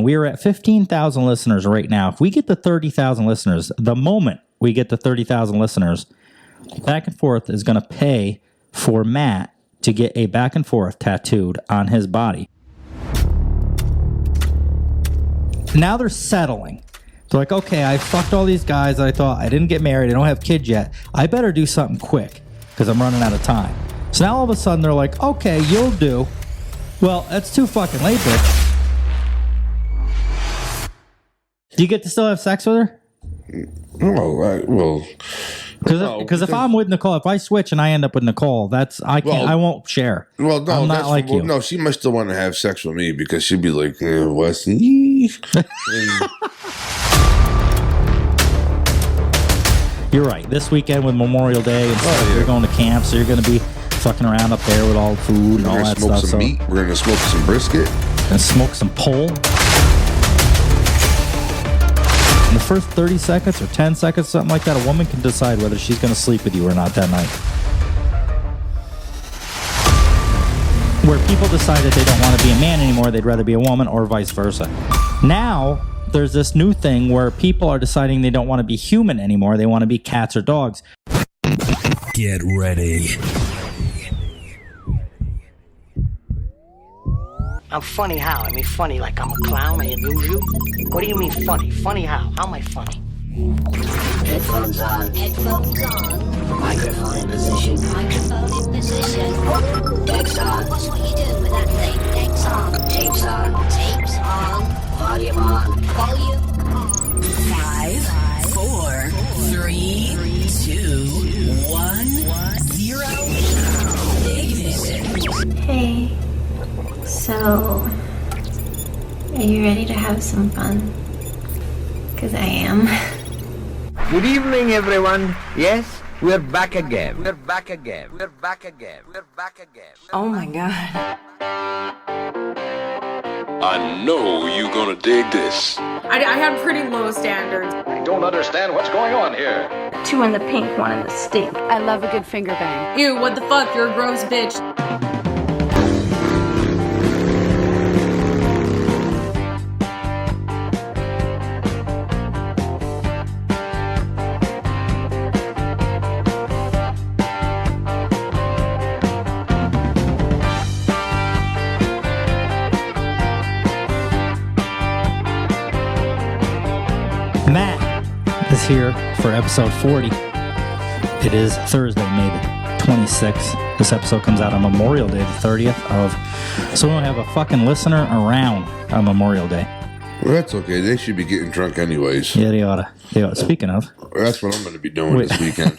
We are at 15,000 listeners right now. If we get to 30,000 listeners, the moment we get to 30,000 listeners, Back and Forth is going to pay for Matt to get a Back and Forth tattooed on his body. Now they're settling. They're like, okay, I fucked all these guys. I thought I didn't get married. I don't have kids yet. I better do something quick because I'm running out of time. So now all of a sudden they're like, okay, you'll do. Well, that's too fucking late, bitch. Do you get to still have sex with her? No, because if I'm with Nicole, if I switch and I end up with Nicole, I won't share. Well, no, I'm not like you. No, she might still want to have sex with me because she'd be like, Wes. You're right. This weekend with Memorial Day and stuff, you're going to camp, so you're going to be fucking around up there with all the food and all that stuff. We're going to smoke some meat. We're going to smoke some brisket. And smoke some pole. In the first 30 seconds or 10 seconds, something like that, a woman can decide whether she's going to sleep with you or not that night. Where people decide that they don't want to be a man anymore, they'd rather be a woman, or vice versa. Now, there's this new thing where people are deciding they don't want to be human anymore. They want to be cats or dogs. Get ready. I'm funny how? I mean funny like I'm a clown, I amuse you? What do you mean funny? Funny how? How am I funny? Headphones on. Headphones on. Microphone in position. Microphone in position. Decks on. What's what you do with that thing? Decks on. Tapes on. Tapes on. Volume on. Volume on. 5, 4, 3, 2, 1, 0. Ignition. Hey. So, are you ready to have some fun? Because I am. Good evening, everyone. Yes, we're back again. We're back again. We're back again. We're back again. Oh my God. I know you're gonna dig this. I have pretty low standards. I don't understand what's going on here. 2 in the pink, 1 in the stink. I love a good finger bang. Ew, what the fuck? You're a gross bitch. Matt is here for episode 40. It is Thursday, May the 26th. This episode comes out on Memorial Day, the 30th of... So we don't have a fucking listener around on Memorial Day. Well, that's okay. They should be getting drunk anyways. Yeah, they oughta. Speaking of... That's what I'm going to be doing this weekend.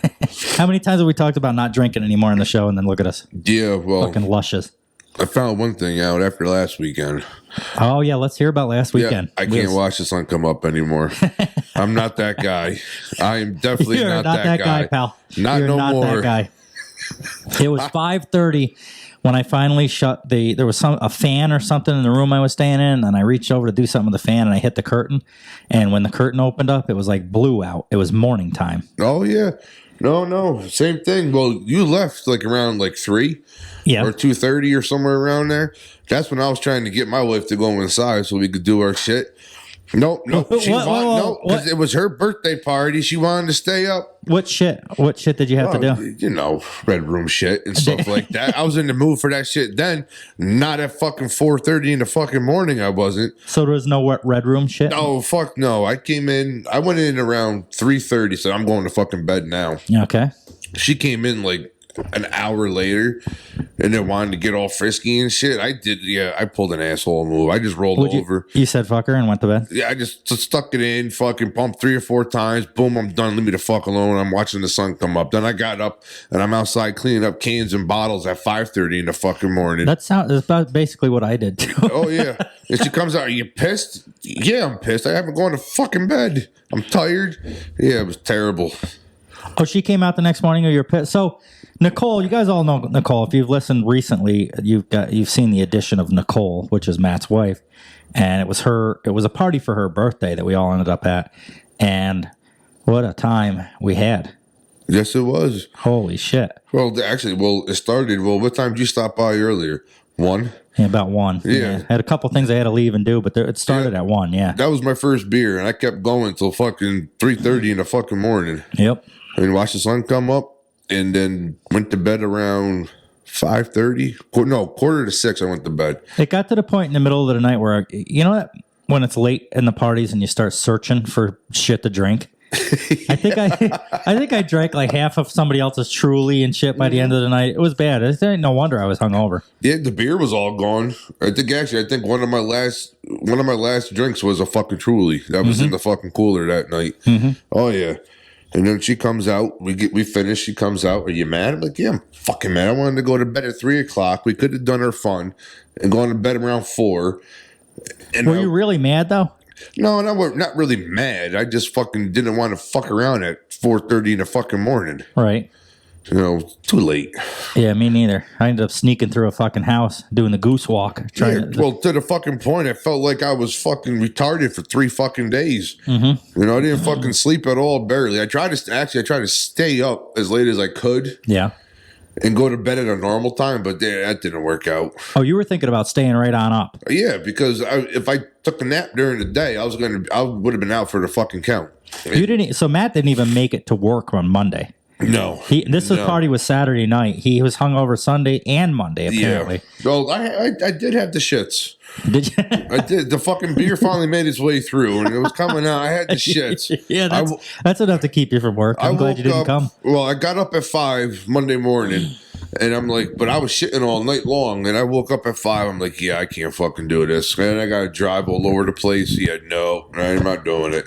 How many times have we talked about not drinking anymore in the show, and then look at us? Yeah, well... Fucking lushes. I found one thing out after last weekend. Oh, yeah, let's hear about last weekend. Yeah, I can't watch the sun come up anymore. I'm not that guy. I am definitely You're not that guy, pal. Not You're no not more. That guy. It was 5:30 when I finally shut there was a fan or something in the room I was staying in, and I reached over to do something with the fan, and I hit the curtain. And when the curtain opened up, it was like blue out. It was morning time. Oh, yeah. No, same thing. Well, you left like around like 3 or 2:30 or somewhere around there. That's when I was trying to get my wife to go inside so we could do our shit. Nope. Because it was her birthday party. She wanted to stay up. What shit? What shit did you have to do? You know, red room shit and stuff like that. I was in the mood for that shit then. Not at fucking 4:30 in the fucking morning. I wasn't. So there was no red room shit? No, fuck no. I went in around 3:30, so I'm going to fucking bed now. Okay. She came in like an hour later and then wanted to get all frisky and shit. I pulled an asshole move. I just rolled over. You said fuck her and went to bed? Yeah, I just stuck it in, fucking pumped 3 or 4 times. Boom, I'm done. Leave me the fuck alone. I'm watching the sun come up. Then I got up and I'm outside cleaning up cans and bottles at 5:30 in the fucking morning. That's about basically what I did too. Oh, yeah. And she comes out, are you pissed? Yeah, I'm pissed. I haven't gone to fucking bed. I'm tired. Yeah, it was terrible. Oh, she came out the next morning, or you're pissed. So, Nicole, you guys all know Nicole. If you've listened recently, you've seen the addition of Nicole, which is Matt's wife, and it was a party for her birthday that we all ended up at, and what a time we had. Yes, it was. Holy shit. Well, actually, it started. Well, what time did you stop by earlier? 1? Yeah, about 1. Yeah. Had a couple things I had to leave and do, but it started at 1, yeah. That was my first beer, and I kept going until fucking 3:30 in the fucking morning. Yep. And watched the sun come up, and then went to bed around 5:30. No, 5:45 I went to bed. It got to the point in the middle of the night where, you know that when it's late in the parties and you start searching for shit to drink? I think I drank like half of somebody else's Truly and shit by the end of the night. It was bad. No wonder I was hungover. Yeah, the beer was all gone. I think one of my last drinks was a fucking Truly that was in the fucking cooler that night. Oh yeah. And then she comes out. We finish. She comes out. Are you mad? I'm like, yeah, I'm fucking mad. I wanted to go to bed at 3:00. We could have done her fun and gone to bed around 4. And were you really mad though? No, not really mad. I just fucking didn't want to fuck around at 4:30 in the fucking morning. Right. You know, too late. Yeah, me neither. I ended up sneaking through a fucking house, doing the goose walk. To the fucking point, I felt like I was fucking retarded for 3 fucking days. You know, I didn't fucking sleep at all, barely. I tried to stay up as late as I could. Yeah. And go to bed at a normal time, but that didn't work out. Oh, you were thinking about staying right on up. Yeah, because if I took a nap during the day, I would have been out for the fucking count. So Matt didn't even make it to work on Monday. No. This party was Saturday night. He was hungover Sunday and Monday, apparently. Yeah. Well, I did have the shits. Did you? I did. The fucking beer finally made its way through, and it was coming out. I had the shits. Yeah, that's enough to keep you from work. I'm glad you didn't come. Well, I got up at 5 Monday morning, and I'm like, but I was shitting all night long, and I woke up at 5. I'm like, yeah, I can't fucking do this. And I got to drive all over the place. Yeah, no, I'm not doing it.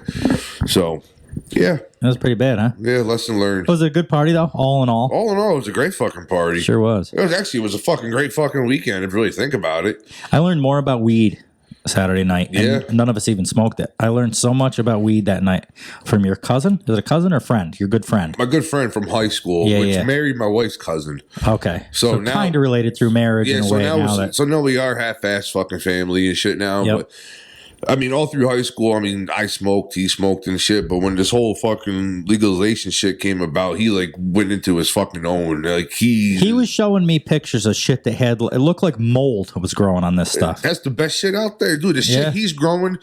So, yeah. That was pretty bad, huh? Yeah, lesson learned. Was it a good party, though, all in all? All in all, it was a great fucking party. Sure was. It was a fucking great fucking weekend, if you really think about it. I learned more about weed Saturday night, and none of us even smoked it. I learned so much about weed that night from your cousin. Is it a cousin or friend? Your good friend. My good friend from high school, which married my wife's cousin. Okay. So now, kind of related through marriage in a way. So now we are half-ass fucking family and shit now, but... I mean, all through high school, I mean, I smoked, he smoked and shit, but when this whole fucking legalization shit came about, he, like, went into his fucking own. Like, he was showing me pictures of shit that had, it looked like mold was growing on this stuff. That's the best shit out there. Dude, the shit he's growing,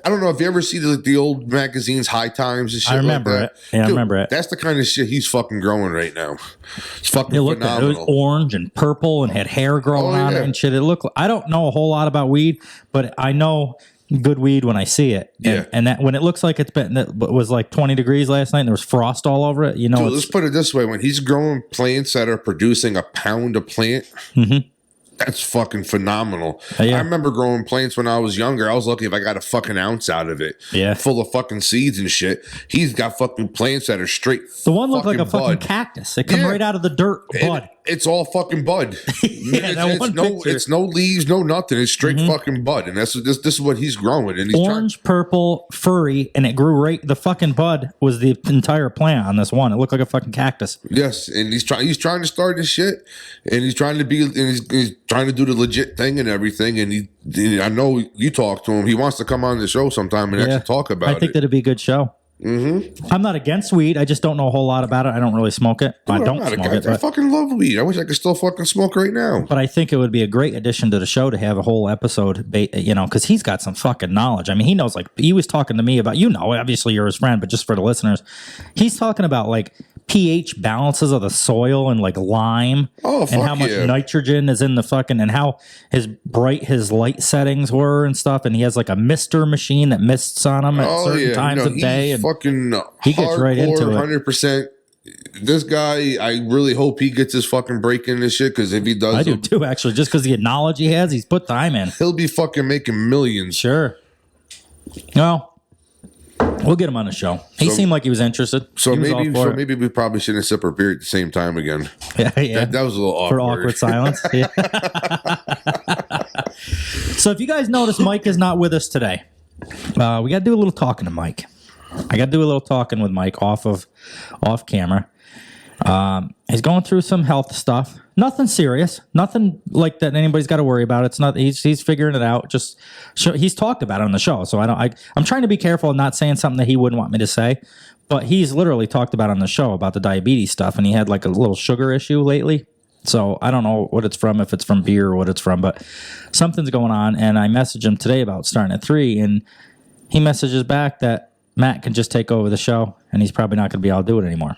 I don't know if you ever see, like, the old magazines, High Times and shit. I remember like that. Yeah, dude, I remember it. That's the kind of shit he's fucking growing right now. It's fucking phenomenal. It was orange and purple and had hair growing on it and shit. It looked, I don't know a whole lot about weed, but I know good weed when I see it. And that when it looks like it was like 20 degrees last night and there was frost all over it, you know. Dude, let's put it this way. When he's growing plants that are producing a pound a plant, that's fucking phenomenal. I remember growing plants when I was younger. I was lucky if I got a fucking ounce out of it. Yeah. Full of fucking seeds and shit. He's got fucking plants that are straight. The one looked like a fucking cactus. It come right out of the dirt, bud. It's all fucking bud. It's no leaves, no nothing. It's straight fucking bud, and this is what he's growing. And he's orange, purple, furry, and it grew right. The fucking bud was the entire plant on this one. It looked like a fucking cactus. Yes, and he's trying to start this shit, and he's trying to be, and he's trying to do the legit thing and everything. And I know you talk to him. He wants to come on the show sometime and actually talk about it. I think that'd be a good show. I'm not against weed. I just don't know a whole lot about it. I don't really smoke it. Dude, I don't smoke it. I fucking love weed. I wish I could still fucking smoke right now. But I think it would be a great addition to the show to have a whole episode, you know, because he's got some fucking knowledge. I mean, he knows, like, he was talking to me about, you know, obviously you're his friend, but just for the listeners, he's talking about, like, pH balances of the soil and, like, lime. Oh, fuck and how much nitrogen is in the fucking, and how bright his light settings were and stuff. And he has, like, a mister machine that mists on him at certain times of day. And fucking he gets right into it. 100%. This guy, I really hope he gets his fucking break in this shit, because if he does, I do too, actually. Just because the knowledge he has, he's put time in. He'll be fucking making millions. Sure. Well, we'll get him on the show. He seemed like he was interested. So maybe we probably shouldn't sip our beer at the same time again. Yeah. That was a little awkward. For awkward silence. Yeah. So if you guys notice, Mike is not with us today. We got to do a little talking to Mike. I got to do a little talking with Mike off camera. He's going through some health stuff. Nothing serious. Nothing like that anybody's got to worry about. It's not. He's figuring it out. Just he's talked about it on the show. So I'm trying to be careful of not saying something that he wouldn't want me to say. But he's literally talked about it on the show about the diabetes stuff, and he had like a little sugar issue lately. So I don't know what it's from, if it's from beer or what it's from, but something's going on. And I messaged him today about starting at 3, and he messages back that Matt can just take over the show, and he's probably not going to be able to do it anymore.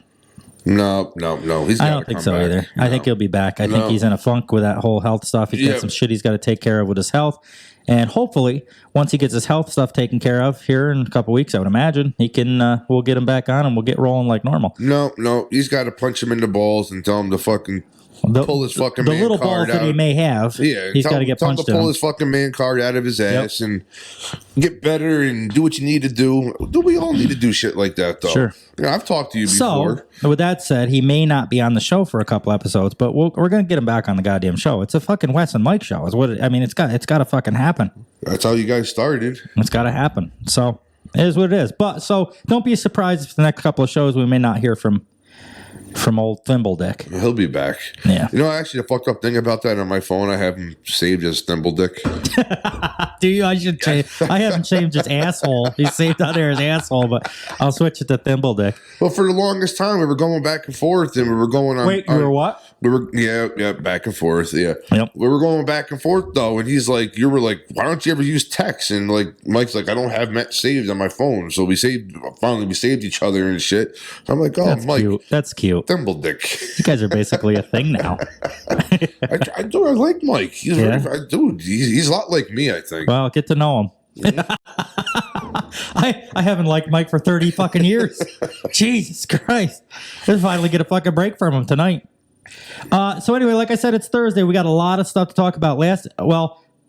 No. I don't think so either. No. I think he'll be back. I think he's in a funk with that whole health stuff. He's got some shit he's got to take care of with his health. And hopefully, once he gets his health stuff taken care of here in a couple weeks, I would imagine, he can. We'll get him back on and we'll get rolling like normal. No. He's got to punch him in the balls and tell him to fucking pull his fucking man card out. The little balls that he may have, he's got to get punched in. Tell him to pull his fucking man card out of his ass and get better and do what you need to do. We all need to do shit like that, though. Sure. I've talked to you before. So, with that said, he may not be on the show for a couple episodes, but we're going to get him back on the goddamn show. It's a fucking Wes and Mike show. It's got to fucking happen. That's how you guys started. It's got to happen. So, it is what it is. But, so, don't be surprised if the next couple of shows we may not hear from old Thimbledick. He'll be back. Yeah. Actually, the fucked up thing about that on my phone, I have him saved as Thimbledick. Do you? I should change. I haven't changed his asshole. He's saved out there as asshole, but I'll switch it to Thimbledick. Well, for the longest time, we were going back and forth, and we were going on. Wait, you were what? We were, back and forth, yeah. Yep. We were going back and forth, though, and he's like, you were like, why don't you ever use text? And, like, Mike's like, I don't have Matt saved on my phone. So we saved each other and shit. I'm like, oh, that's Mike. Cute. That's cute. Thimbledick. You guys are basically a thing now. I like Mike. He's he's a lot like me, I think. Well, get to know him. I haven't liked Mike for 30 fucking years. Jesus Christ. Let's finally get a fucking break from him tonight. So anyway, like I said, it's Thursday. We got a lot of stuff to talk about.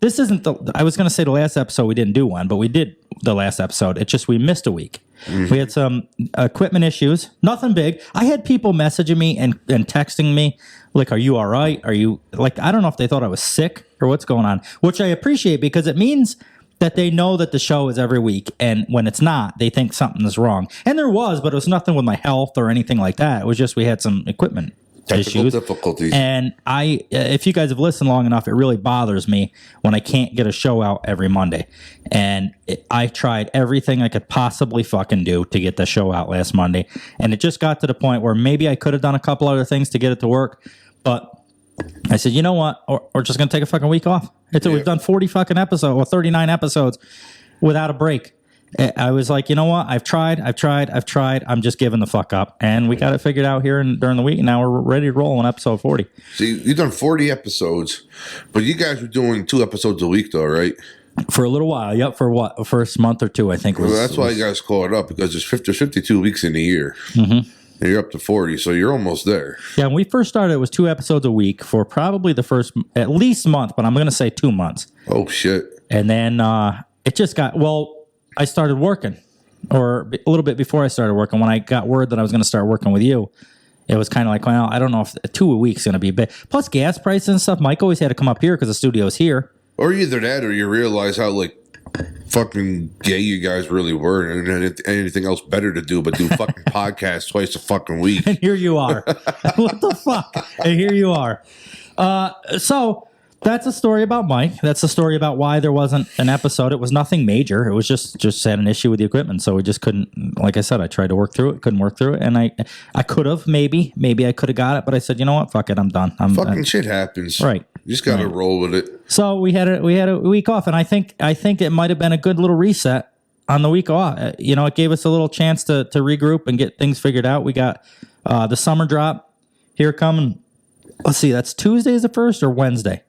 This isn't I was going to say the last episode we didn't do one, but we did the last episode. It's just we missed a week. Mm-hmm. We had some equipment issues. Nothing big. I had people messaging me and texting me like, are you all right? Are you like, I don't know if they thought I was sick or what's going on, which I appreciate because it means that they know that the show is every week. And when it's not, they think something is wrong. And there was, but it was nothing with my health or anything like that. It was just we had some equipment technical difficulties. And if you guys have listened long enough, it really bothers me when I can't get a show out every Monday. And I tried everything I could possibly fucking do to get the show out last Monday. And it just got to the point where maybe I could have done a couple other things to get it to work. But I said, you know what? We're just going to take a fucking week off. We've done 40 fucking episodes or 39 episodes without a break. I was like, you know what? I've tried. I'm just giving the fuck up. And we got it figured out here during the week. And now we're ready to roll on episode 40. See, you've done 40 episodes, but you guys were doing 2 episodes a week though, right? For a little while. Yep. For what? The first month or two, I think. That's why you guys call it up, because there's 52 weeks in a year. Mm-hmm. And you're up to 40, so you're almost there. Yeah, when we first started, it was 2 episodes a week for probably the first at least month, but I'm going to say 2 months. Oh, shit. And then it just got, I started working, or a little bit before I started working. When I got word that I was going to start working with you, it was kind of like, well, I don't know if 2 a week's going to be big. Plus gas prices and stuff. Mike always had to come up here because the studio's here. Or either that, or you realize how, like, fucking gay you guys really were, and anything else better to do but do fucking podcasts twice a fucking week. And here you are. What the fuck? And here you are. So that's a story about Mike. That's a story about why there wasn't an episode. It was nothing major. It was just had an issue with the equipment, so we just couldn't. Like I said, I tried to work through it, couldn't work through it, and I could have maybe I could have got it, but I said, you know what, fuck it, I'm done. Shit happens, right? You just got to roll with it. So we had a week off, and I think it might have been a good little reset on the week off. It gave us a little chance to regroup and get things figured out. We got the summer drop here coming. Let's see, that's Tuesday is the first or Wednesday?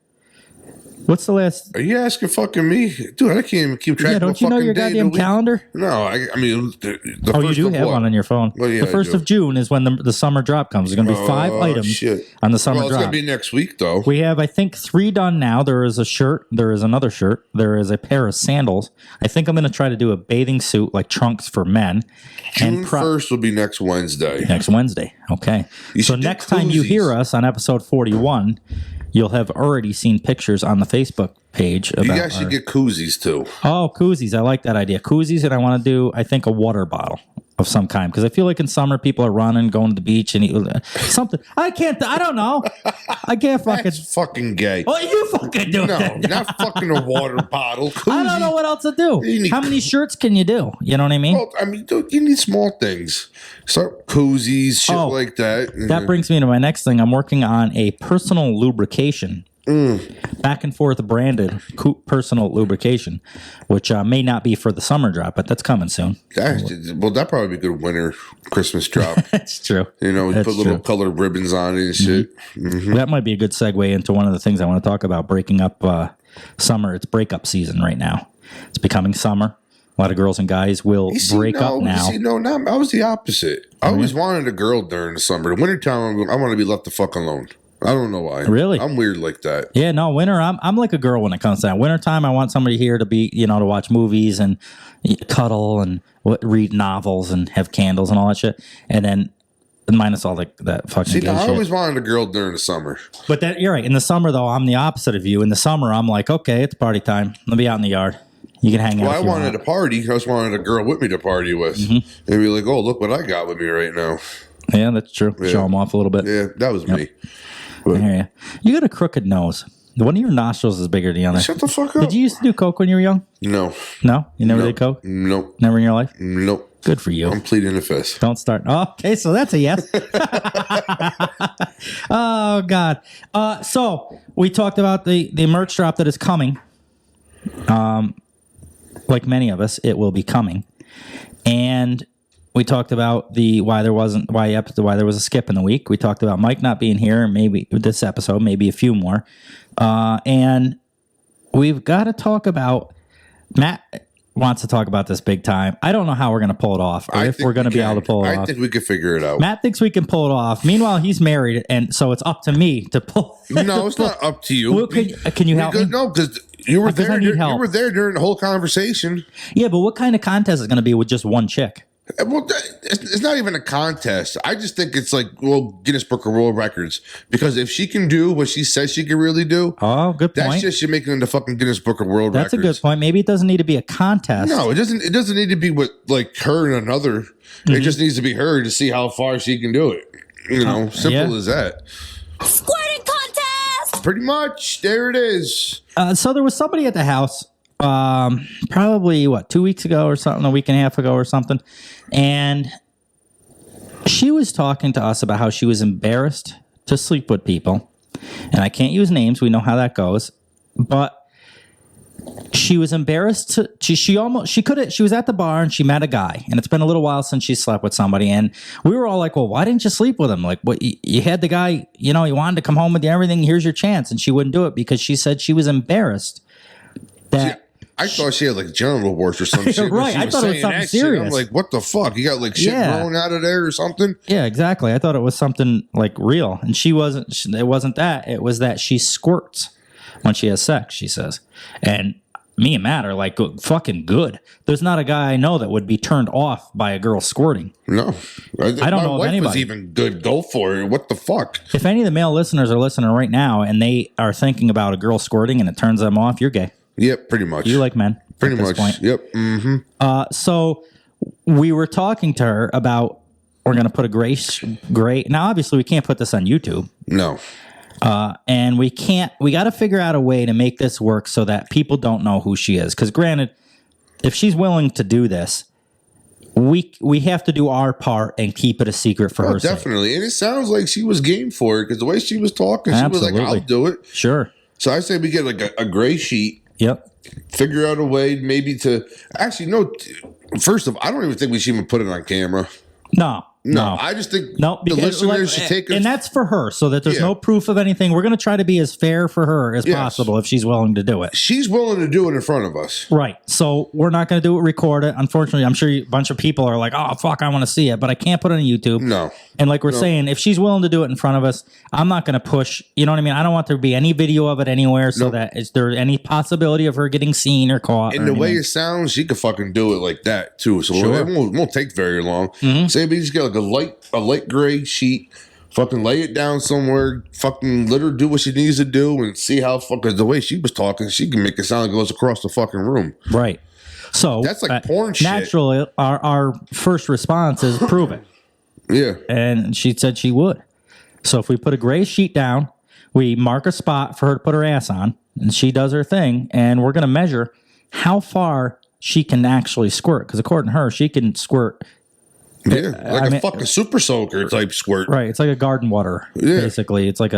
What's the last? Are you asking fucking me? Dude, I can't even keep track of don't you know your goddamn calendar? No, I mean, the first you do have one on your phone. Well, yeah, the 1st of June is when the summer drop comes. There's going to be 5 items on the summer drop. It's going to be next week, though. We have, I think, 3 done now. There is a shirt. There is another shirt. There is a pair of sandals. I think I'm going to try to do a bathing suit, like trunks for men. June 1st will be next Wednesday. Next Wednesday. Okay. So next time you hear us on episode 41, you'll have already seen pictures on the Facebook page. You guys should get koozies, too. Oh, koozies. I like that idea. Koozies, and I want to do, I think, a water bottle. of some kind, because I feel like in summer people are running, going to the beach, and something. I don't know. I can't fucking. That's fucking gay. Oh, you fucking do it. No, not fucking a water bottle. Koozie. I don't know what else to do. How many shirts can you do? You know what I mean? Well, I mean, dude, you need small things. Start koozies, shit like that. That brings me to my next thing. I'm working on a personal lubrication. Back and forth branded personal lubrication, which may not be for the summer drop, but that's coming soon. That'd probably be a good winter Christmas drop. That's true. You know, put little colored ribbons on it and shit. Mm-hmm. That might be a good segue into one of the things I want to talk about, breaking up summer. It's breakup season right now. It's becoming summer. A lot of girls and guys will break up now. I was the opposite. I always wanted a girl during the summer. The wintertime, I want to be left the fuck alone. I don't know why. Really? I'm weird like that. Yeah, no, winter, I'm like a girl when it comes to that. Wintertime, I want somebody here to be, to watch movies and cuddle and read novels and have candles and all that shit. And then minus all that fucking shit. I always wanted a girl during the summer. But you're right. In the summer, though, I'm the opposite of you. In the summer, I'm like, okay, it's party time. Let me be out in the yard. You can hang out. Well, I wanted a party. I just wanted a girl with me to party with. Mm-hmm. And be like, oh, look what I got with me right now. Yeah, that's true. Yeah. Show them off a little bit. Yeah, that was me. I hear you. You got a crooked nose. One of your nostrils is bigger than the other. Shut the fuck up. Did you used to do coke when you were young? No. No? You never did coke? Nope. Never in your life? Nope. Good for you. I'm pleading the fifth. Don't start. Oh, okay, so that's a yes. Oh, God. So we talked about the merch drop that is coming. Like many of us, it will be coming. And we talked about why there was a skip in the week. We talked about Mike not being here, and maybe this episode, maybe a few more. And we've got to talk about Matt wants to talk about this big time. I don't know how we're going to pull it off, or if we're going to be able to pull it off. I think we could figure it out. Matt thinks we can pull it off. Meanwhile, he's married, and so it's up to me to pull. No, it's not up to you. Well, can you help me? No, because you were there. You were there during the whole conversation. Yeah, but what kind of contest is it going to be with just one chick? Well, it's not even a contest. I just think it's like, Guinness Book of World Records. Because if she can do what she says she can really do, good point. That's just you making it into fucking Guinness Book of World Records. That's a good point. Maybe it doesn't need to be a contest. No, it doesn't. It doesn't need to be with like her and another. Mm-hmm. It just needs to be her to see how far she can do it. Simple as that. Squirting contest. Pretty much. There it is. So there was somebody at the house. Probably 2 weeks ago or something, a week and a half ago or something. And she was talking to us about how she was embarrassed to sleep with people. And I can't use names. We know how that goes. But she was embarrassed to, she was at the bar and she met a guy. And it's been a little while since she slept with somebody. And we were all like, well, why didn't you sleep with him? Like, what, you had the guy, he wanted to come home with you, everything. Here's your chance. And she wouldn't do it because she said she was embarrassed that. I thought she had like genital warts or some shit. Right, I thought it was something serious. I'm like, what the fuck? You got like shit growing out of there or something? Yeah, exactly. I thought it was something like real. And it wasn't that. It was that she squirts when she has sex, she says. And me and Matt are like, fucking good. There's not a guy I know that would be turned off by a girl squirting. No. I don't know if anybody. Was even good. Go for it. What the fuck? If any of the male listeners are listening right now and they are thinking about a girl squirting and it turns them off, you're gay. Yep, pretty much. You like men. Pretty much. Point. Yep. Mm-hmm. So we were talking to her about we're going to put a gray. Now, obviously, we can't put this on YouTube. No. And we got to figure out a way to make this work so that people don't know who she is. Because granted, if she's willing to do this, we have to do our part and keep it a secret for her. Definitely. And it sounds like she was game for it because the way she was talking, she was like, I'll do it. Sure. So I say we get like a gray sheet. Yep. Figure out a way maybe to actually no. First of all, I don't even think we should even put it on camera. No. I just think the listeners should take it. And that's for her, so that there's no proof of anything. We're going to try to be as fair for her as possible if she's willing to do it. She's willing to do it in front of us. Right. So we're not going to do it, record it. Unfortunately, I'm sure a bunch of people are like, oh, fuck, I want to see it, but I can't put it on YouTube. No. And like we're saying, if she's willing to do it in front of us, I'm not going to push. You know what I mean? I don't want there to be any video of it anywhere so that is there any possibility of her getting seen or caught. And the way it sounds, she could fucking do it like that too. So it won't take very long. Mm-hmm. Say we just get like a light gray sheet, fucking lay it down somewhere, fucking let her do what she needs to do and see how fucking the way she was talking, she can make it sound like it goes across the fucking room. Right. So that's like porn shit. Naturally, our first response is prove it. Yeah. And she said she would. So if we put a gray sheet down, we mark a spot for her to put her ass on, and she does her thing, and we're going to measure how far she can actually squirt. Because according to her, she can squirt. Yeah, like a fucking super soaker type squirt. Right, it's like a garden water. Yeah. Basically, it's like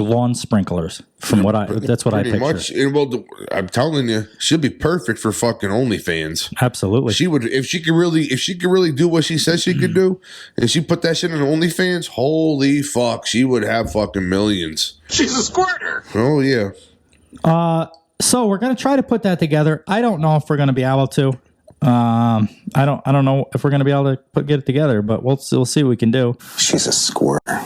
lawn sprinklers. From what that's what I picture. Much. And well, I'm telling you, she'll be perfect for fucking OnlyFans. Absolutely, she would if she could really do what she says she could do, and she put that shit on OnlyFans. Holy fuck, she would have fucking millions. She's a squirter. Oh yeah. So we're gonna try to put that together. I don't know if we're gonna be able to. I don't know if we're gonna be able to get it together, but we'll see what we can do. She's a squirter.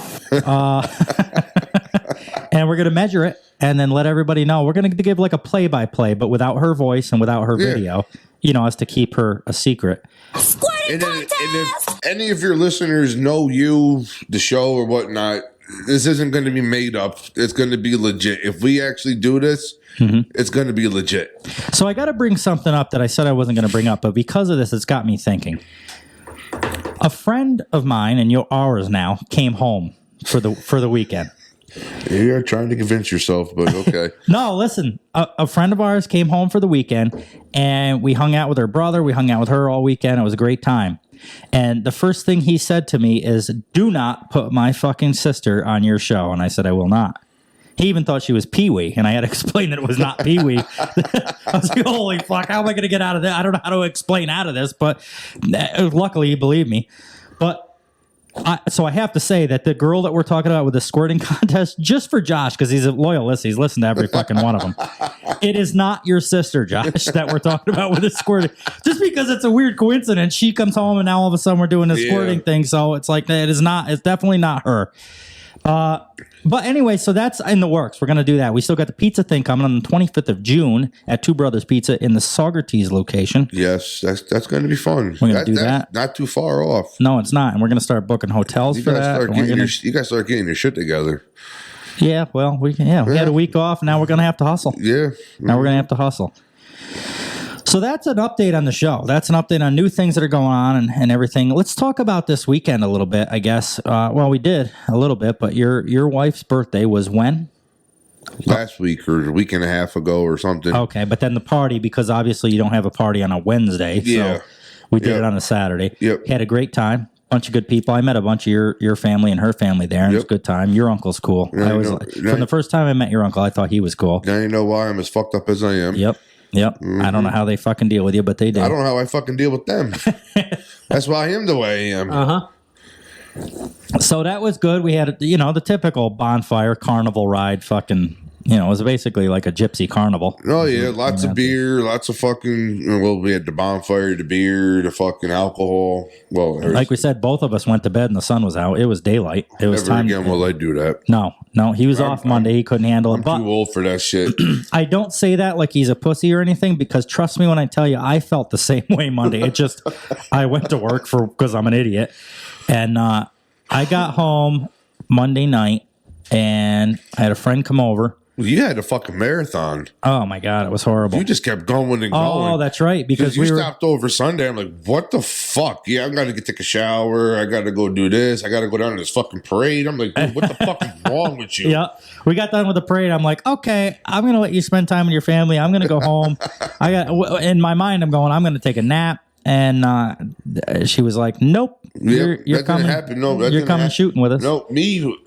And we're gonna measure it and then let everybody know. We're gonna give like a play-by-play, but without her voice and without her video. As to keep her a secret. And if any of your listeners know you, the show or whatnot, this isn't going to be made up. It's going to be legit. If we actually do this, it's going to be legit. So I got to bring something up that I said I wasn't going to bring up, but because of this, it's got me thinking. A friend of mine, and ours now, came home for the weekend. You're trying to convince yourself, but okay. No, listen. A friend of ours came home for the weekend, and we hung out with her brother. We hung out with her all weekend. It was a great time. And the first thing he said to me is, do not put my fucking sister on your show. And I said, I will not. He even thought she was Pee-wee, and I had to explain that it was not Pee-wee. I was like, holy fuck, how am I going to get out of this? I don't know how to explain out of this, but luckily he believed me. But so I have to say that the girl that we're talking about with the squirting contest, just for Josh, because he's a loyal listener, he's listened to every fucking one of them. It is not your sister, Josh, that we're talking about with the squirting. Just because it's a weird coincidence. She comes home and now all of a sudden we're doing this squirting thing. So it's like, it's definitely not her. But anyway, so that's in the works. We're going to do that. We still got the pizza thing coming on the 25th of June at Two Brothers Pizza in the Saugerties location. Yes, that's going to be fun. We're going to do that. Not too far off. No, it's not. And we're going to start booking hotels for that. You guys start getting your shit together. Yeah, well, we had a week off. And now we're going to have to hustle. Yeah. Now we're going to have to hustle. So that's an update on the show. That's an update on new things that are going on and everything. Let's talk about this weekend a little bit, I guess. Well, we did a little bit, but your wife's birthday was when? Last week or a week and a half ago or something. Okay, but then the party, because obviously you don't have a party on a Wednesday. Yeah. So we did it on a Saturday. Yep. Had a great time. Bunch of good people. I met a bunch of your family and her family there, and it was a good time. Your uncle's cool. From the first time I met your uncle, I thought he was cool. Now you know why I'm as fucked up as I am. Yep. Mm-hmm. I don't know how they fucking deal with you, but they do. I don't know how I fucking deal with them. That's why I am the way I am. So that was good. We had, the typical bonfire carnival ride fucking, it was basically like a gypsy carnival. Oh, yeah. Lots of beer, lots of fucking, we had the bonfire, the beer, the fucking alcohol. Well, like we said, both of us went to bed and the sun was out. It was daylight. It was time. Never again will I do that. No, he was off Monday. He couldn't handle it. I'm too old for that shit. I don't say that like he's a pussy or anything, because trust me when I tell you, I felt the same way Monday. It just, I went to work because I'm an idiot. And I got home Monday night and I had a friend come over. You had a fucking marathon. Oh my God, it was horrible. You just kept going and going. Oh, that's right. Because you stopped over Sunday. I'm like, what the fuck? Yeah, I got to take a shower. I got to go do this. I got to go down to this fucking parade. I'm like, dude, what the fuck is wrong with you? Yeah, we got done with the parade. I'm like, okay, I'm gonna let you spend time with your family. I'm gonna go home. In my mind, I'm gonna take a nap. And she was like, nope, you're coming. No, you're coming shooting with us. No, me.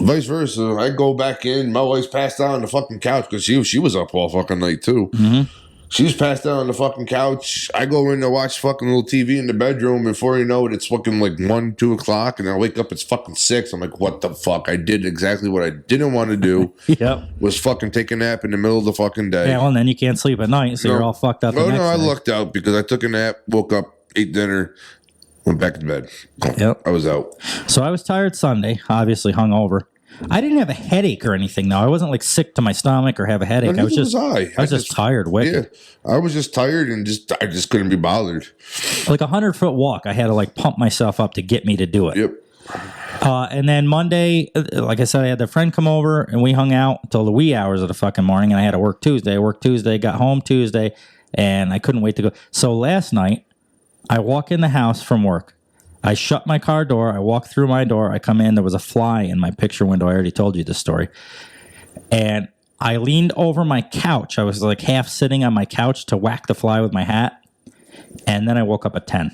Vice versa. I go back in. My wife's passed out on the fucking couch because she was up all fucking night too. Mm-hmm. She's passed out on the fucking couch. I go in to watch fucking little TV in the bedroom. Before you know it, it's fucking like 1, 2 o'clock, and I wake up. It's fucking 6. I'm like, what the fuck? I did exactly what I didn't want to do. Yep. Was fucking take a nap in the middle of the fucking day. Yeah, well, and then you can't sleep at night, so you're all fucked up. I lucked out because I took a nap, woke up, ate dinner, went back to bed. Yep. I was out. So I was tired Sunday, obviously hungover. I didn't have a headache or anything, though. I wasn't like sick to my stomach or have a headache. I was just tired. Wicked. Yeah, I was just tired and I just couldn't be bothered. Like a 100-foot walk, I had to like pump myself up to get me to do it. Yep. And then Monday, like I said, I had the friend come over and we hung out until the wee hours of the fucking morning. And I had to work Tuesday. Got home Tuesday. and I couldn't wait to go. So last night, I walk in the house from work. I shut my car door. I walk through my door. I come in. There was a fly in my picture window. I already told you this story. And I leaned over my couch. I was like half sitting on my couch to whack the fly with my hat. And then I woke up at 10.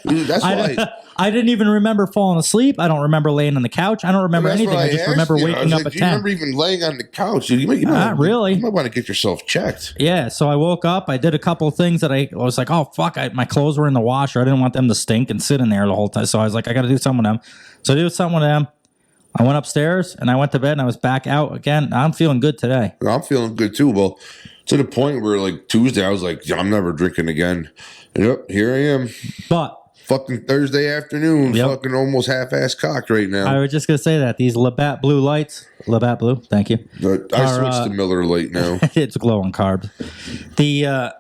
Dude, that's why I didn't even remember falling asleep. I don't remember laying on the couch. I don't remember anything. I just remember waking up at 10. Do you remember even laying on the couch? Not really. You might want to get yourself checked. Yeah, so I woke up. I did a couple of things that I was like, oh, fuck, my clothes were in the washer. I didn't want them to stink and sit in there the whole time. So I was like, I got to do something with them. So I did something with them. I went upstairs and I went to bed and I was back out again. I'm feeling good today. I'm feeling good too. Well, to the point where like Tuesday, I was like, I'm never drinking again. Yep, here I am. But fucking Thursday afternoon, fucking almost half-ass cocked right now. I was just going to say that. These Labatt Blue lights, Labatt Blue, thank you. I switched to Miller Lite now. It's low on carbs. The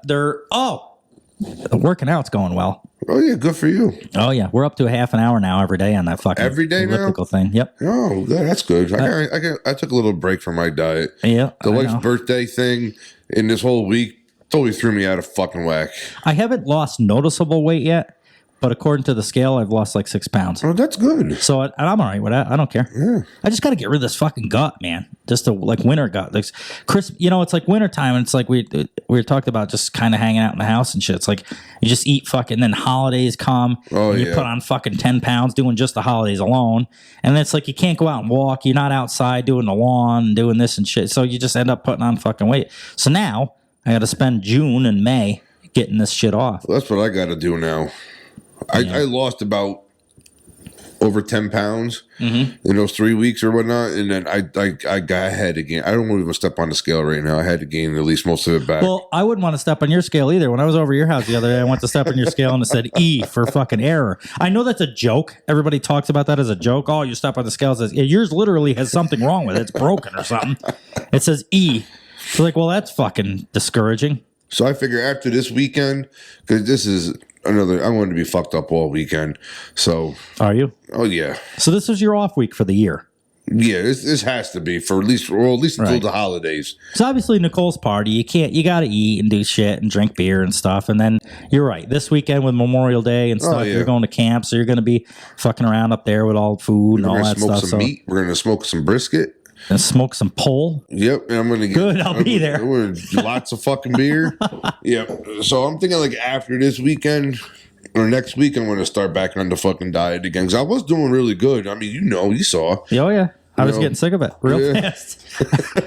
working out's going well. Oh, yeah, good for you. Oh, yeah. We're up to a half an hour now every day on that fucking elliptical thing. Yep. Oh, that's good. I took a little break from my diet. Yeah. The wife's birthday thing in this whole week totally threw me out of fucking whack. I haven't lost noticeable weight yet, but according to the scale, I've lost like 6 pounds. Oh, that's good. So I'm all right with that. I don't care. Yeah. I just got to get rid of this fucking gut, man. Just a like winter gut. Like Chris, it's like winter time, and it's like we were talking about just kind of hanging out in the house and shit. It's like you just eat fucking. Then holidays come. Oh, and you put on fucking 10 pounds doing just the holidays alone, and then it's like you can't go out and walk. You're not outside doing the lawn and doing this and shit. So you just end up putting on fucking weight. So now I got to spend June and May getting this shit off. Well, that's what I got to do now. I lost about over 10 pounds in those 3 weeks or whatnot, and then I got ahead again. I don't want to even step on the scale right now. I had to gain at least most of it back. Well, I wouldn't want to step on your scale either. When I was over your house the other day, I went to step on your scale and it said E for fucking error. I know that's a joke. Everybody talks about that as a joke. Oh, you step on the scale, it says yours literally has something wrong with it. It's broken or something. It says E. So like, well, that's fucking discouraging. So I figure after this weekend, because this is I wanted to be fucked up all weekend. So are you? Oh yeah. So this is your off week for the year. Yeah, this has to be for at least until the holidays. So obviously Nicole's party, you got to eat and do shit and drink beer and stuff. And then you're right. This weekend with Memorial Day and stuff, you're going to camp, so you're going to be fucking around up there with all food and all that stuff. We're going to smoke some meat. We're going to smoke some brisket. And smoke some pole. Yep, and I'm gonna get good. I'll be there. Lots of fucking beer. Yep. So I'm thinking like after this weekend or next week, I'm gonna start back on the fucking diet again because I was doing really good. I mean, you saw. Oh yeah, I was getting sick of it real fast.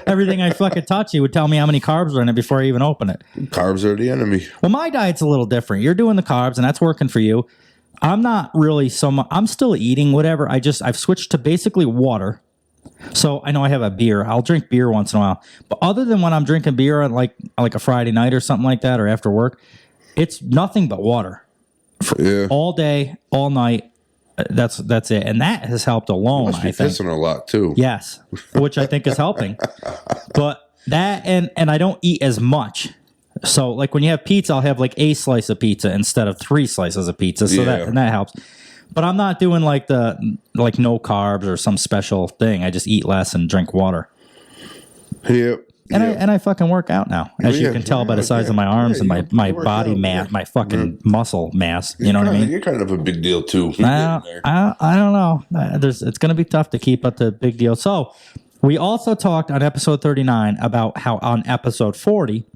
Everything I fucking taught you would tell me how many carbs were in it before I even open it. Carbs are the enemy. Well, my diet's a little different. You're doing the carbs, and that's working for you. I'm not really so much. I'm still eating whatever. I've switched to basically water. So I know I have a beer. I'll drink beer once in a while. But other than when I'm drinking beer on like a Friday night or something like that or after work, it's nothing but water. All day, all night. That's it. And that has helped alone, I think. Pissing a lot too. Yes, which I think is helping. But that and I don't eat as much. So like when you have pizza, I'll have like a slice of pizza instead of 3 slices of pizza. So that helps. But I'm not doing like no carbs or some special thing. I just eat less and drink water. Yep. And I fucking work out now, as you can tell by the size of my arms and my body mass, my fucking muscle mass. You know what I mean? You're kind of a big deal too. I don't know. It's going to be tough to keep up the big deal. So we also talked on episode 39 about how on episode 40,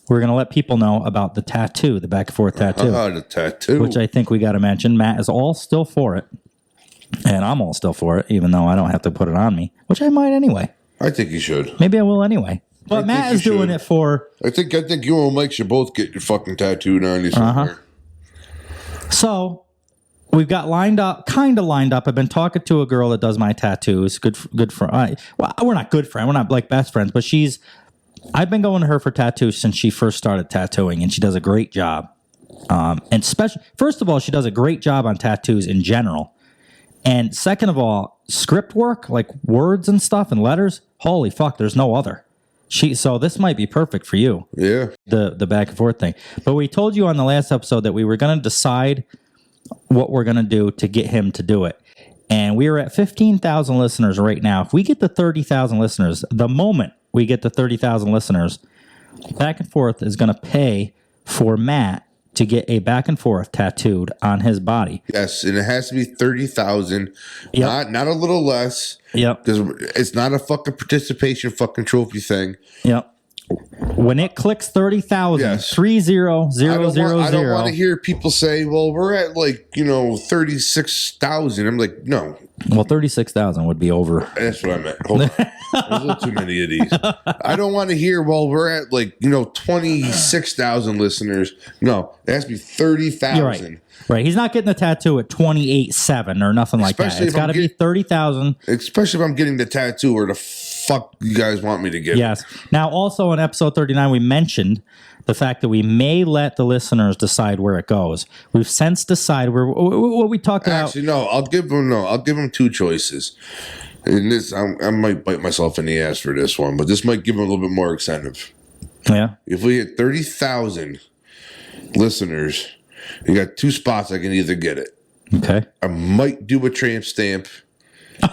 we're going to let people know about the tattoo, the back and forth tattoo. The tattoo. Which I think we got to mention. Matt is all still for it. And I'm all still for it, even though I don't have to put it on me, which I might anyway. I think you should. Maybe I will anyway. But Matt is doing it for... I think you and Mike should both get your fucking tattooed on you somewhere. So we've got kind of lined up. I've been talking to a girl that does my tattoos. Good friend. Well, we're not good friends. We're not like best friends, but I've been going to her for tattoos since she first started tattooing, and she does a great job. And first of all, she does a great job on tattoos in general. And second of all, script work, like words and stuff and letters, holy fuck, there's no other. So this might be perfect for you. Yeah. The back and forth thing. But we told you on the last episode that we were going to decide what we're going to do to get him to do it. And we are at 15,000 listeners right now. If we get to 30,000 listeners, the moment we get to 30,000 listeners, Back and Forth is going to pay for Matt to get a Back and Forth tattooed on his body. Yes, and it has to be 30,000. Yep. Not a little less. Yep. Because it's not a fucking participation fucking trophy thing. Yep. When it clicks 30,000, yes. 30000. I don't want to hear people say, well, we're at 36,000. I'm like, no. Well, 36,000 would be over. That's what I meant. Hold on. There's a little too many of these. I don't want to hear, well, we're at 26,000 listeners. No, it has to be 30,000. Right. He's not getting the tattoo at 28.7 or nothing like that. It's got to be 30,000. Especially if I'm getting the tattoo or the fuck you guys want me to get. Yes. Now, also in episode 39, we mentioned the fact that we may let the listeners decide where it goes. We've since decided what we talked about. Actually, no. I'll give them two choices. And this, I might bite myself in the ass for this one, but this might give them a little bit more incentive. Yeah. If we hit 30,000 listeners, you got two spots. I can either get it. Okay. I might do a tramp stamp.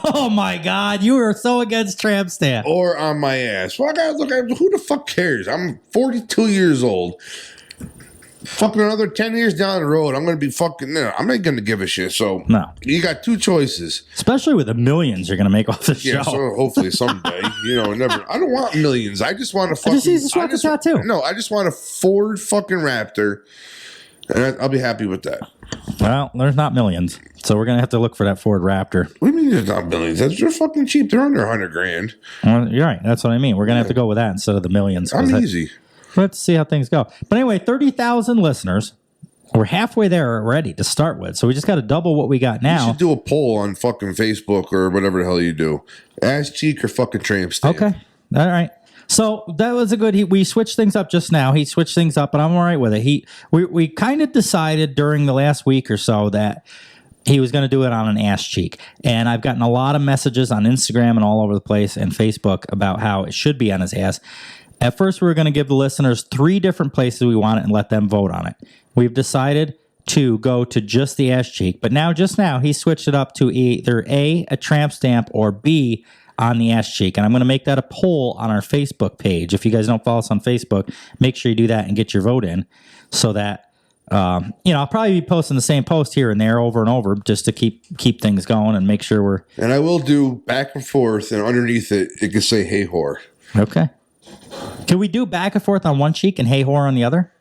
Oh my God, you are so against tramp stamp. Or on my ass. Well, I gotta look at who the fuck cares? I'm 42 years old. Fucking another 10 years down the road, I'm gonna be fucking. No, I'm not gonna give a shit. So no, you got two choices. Especially with the millions you're gonna make off the show. Yeah, so hopefully someday, never. I don't want millions. I just want a fucking. I just want the tattoo. No, I just want a Ford fucking Raptor, and I'll be happy with that. Well, there's not millions, so we're gonna have to look for that Ford Raptor. What do you mean there's not millions? They're fucking cheap. They're under $100,000. Well, you're right. That's what I mean. We're gonna have to go with that instead of the millions. I'm easy. We'll have to see how things go. But anyway, 30,000 listeners. We're halfway there already to start with, so we just got to double what we got now. You should do a poll on fucking Facebook or whatever the hell you do. Ass cheek or fucking tramp stamp. Okay, all right. So that was a good. We switched things up just now. He switched things up, but I'm all right with it. We kind of decided during the last week or so that he was going to do it on an ass cheek, and I've gotten a lot of messages on Instagram and all over the place and Facebook about how it should be on his ass. At first, we were going to give the listeners 3 different places we want it and let them vote on it. We've decided to go to just the ass cheek, but just now, he switched it up to either A, a tramp stamp, or B, on the ass cheek. And I'm going to make that a poll on our Facebook page. If you guys don't follow us on Facebook, make sure you do that and get your vote in so that, I'll probably be posting the same post here and there over and over just to keep things going and make sure we're... And I will do back and forth, and underneath it can say, hey, whore. Okay. Can we do back and forth on one cheek and hey, whore on the other?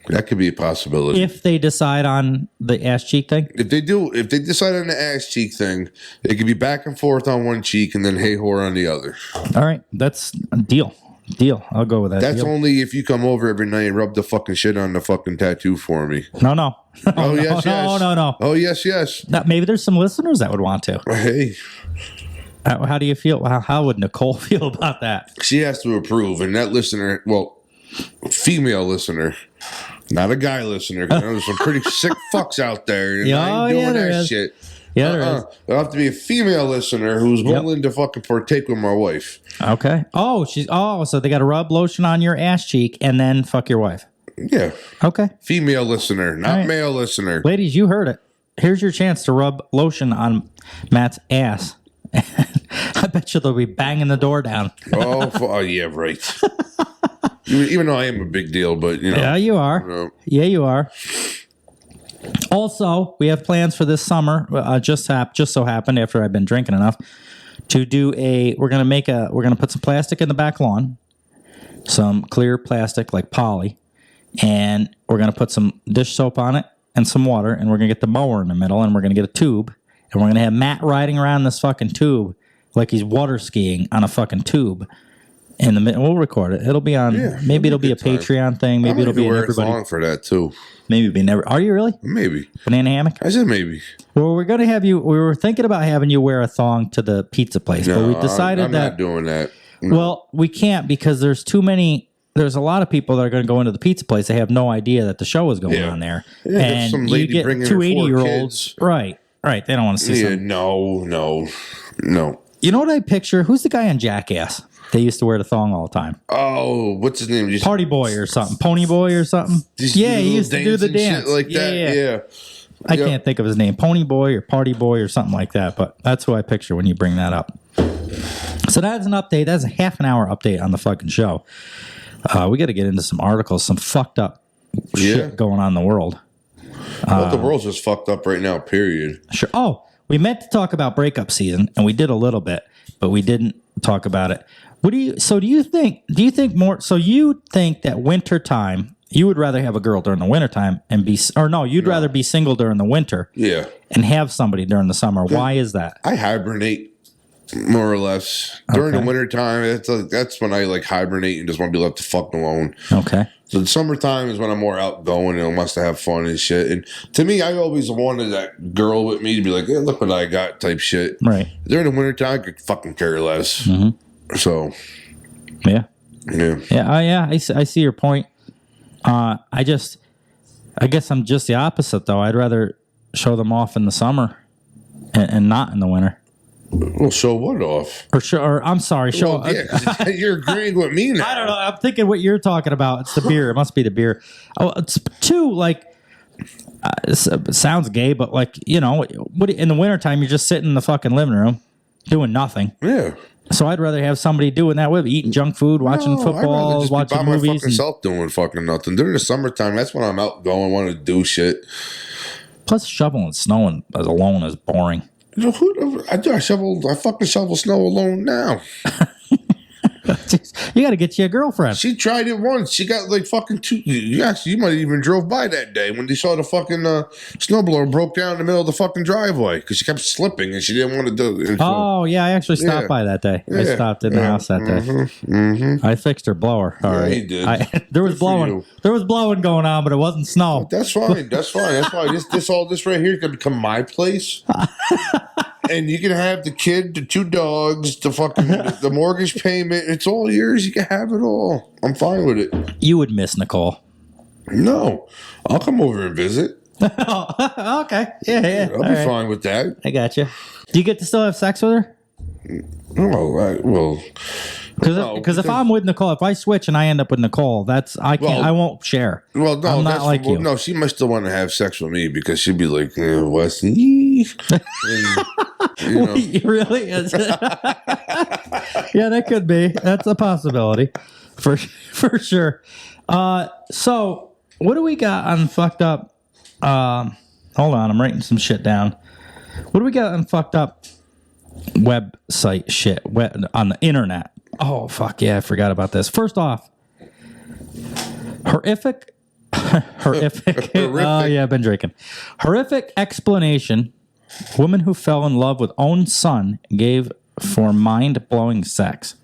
That could be a possibility. If they decide on the ass cheek thing? If they decide on the ass cheek thing, it could be back and forth on one cheek and then hey, whore on the other. All right. That's a deal. I'll go with that. That's deal. only if you come over every night and rub the fucking shit on the fucking tattoo for me. No. Oh, yes. No. Oh, yes. Now, maybe there's some listeners that would want to. Hey. How do you feel? How would Nicole feel about that? She has to approve. And that listener, female listener, not a guy listener, because there's some pretty sick fucks out there. And I ain't doing that shit. Yeah, there is. There'll have to be a female listener who's willing to fucking partake with my wife. Okay. So they got to rub lotion on your ass cheek and then fuck your wife. Yeah. Okay. Female listener, not male listener. Ladies, you heard it. Here's your chance to rub lotion on Matt's ass. I bet you they'll be banging the door down. Oh, yeah, right. Even though I am a big deal, but Yeah, you are. Yeah, you are. Also, we have plans for this summer. Just so happened after I've been drinking enough to do we're gonna put some plastic in the back lawn, some clear plastic like poly, and we're gonna put some dish soap on it and some water, and we're gonna get the mower in the middle, and we're gonna get a tube, and we're gonna have Matt riding around this fucking tube like he's water skiing on a fucking tube. In the we'll record it. It'll be on. Maybe it'll be a Patreon thing. Maybe it'll be everybody. Long for that too. Maybe be never. Are you really? Maybe banana hammock. I said maybe. Well, we're gonna have you. We were thinking about having you wear a thong to the pizza place, but we decided I'm that not doing that. No. Well, we can't because there's too many. There's a lot of people that are going to go into the pizza place. They have no idea that the show is going on there, and some lady you get bringing 2 her 80-year-olds. Right. They don't want to see. Yeah, no. You know what I picture? Who's the guy on Jackass? They used to wear the thong all the time. Oh, what's his name? Party Boy or something. Pony Boy or something. Yeah, he used to do the dance. Shit like that. Yeah. I can't think of his name. Pony Boy or Party Boy or something like that. But that's who I picture when you bring that up. So that's an update. That's a half an hour update on the fucking show. We got to get into some articles, some fucked up shit going on in the world. Well, the world's just fucked up right now, period. Sure. Oh, we meant to talk about breakup season, and we did a little bit, but we didn't talk about it. Do you think that winter time, you would rather have a girl during the wintertime you'd rather be single during the winter and have somebody during the summer. Why is that? I hibernate more or less during the wintertime. That's when I like hibernate and just want to be left the fuck alone. Okay. So the summertime is when I'm more outgoing and wants to have fun and shit. And to me, I always wanted that girl with me to be like, hey, look what I got type shit. Right. During the wintertime, I could fucking care less. Mm-hmm. So. Yeah. I see your point. I guess I'm just the opposite, though. I'd rather show them off in the summer and not in the winter. Well, show what off? I'm sorry. Show. Well, you're agreeing with me now. I don't know. I'm thinking what you're talking about. It's the beer. It must be the beer. Oh, it's too it sounds gay, but in the wintertime, you're just sitting in the fucking living room doing nothing. Yeah. So I'd rather have somebody doing that with me, eating junk food, watching football, just watching by movies. My fucking self doing fucking nothing. During the summertime, that's when I'm out going, want to do shit. Plus, shoveling snow alone is boring. I fucking shovel snow alone now. You got to get you a girlfriend. She tried it once. She got like fucking two. Yes, you might have even drove by that day when they saw the fucking snowblower broke down in the middle of the fucking driveway because she kept slipping and she didn't want to do it. I actually stopped by that day. I stopped in the house that day. Mm-hmm. I fixed her blower. All right, you did. There was blowing going on, but it wasn't snow. That's fine. That's why this right here is gonna become my place. And you can have the kid, the 2 dogs, the mortgage payment. It's all yours. You can have it all. I'm fine with it. You would miss Nicole. No. I'll come over and visit. Okay. Yeah. I'll be fine with that. I got you. Do you get to still have sex with her? Well... Because if I'm with Nicole, if I switch and I end up with Nicole, I won't share. Well, no, I'm not like you. No, she must still want to have sex with me because she'd be like, Wes, and, really? Yeah, that could be. That's a possibility, for sure. So what do we got on fucked up? Hold on, I'm writing some shit down. What do we got on fucked up website shit on the internet? Oh, fuck yeah, I forgot about this. First off, horrific. Oh, yeah, I've been drinking. Horrific explanation. Woman who fell in love with own son gave for mind-blowing sex.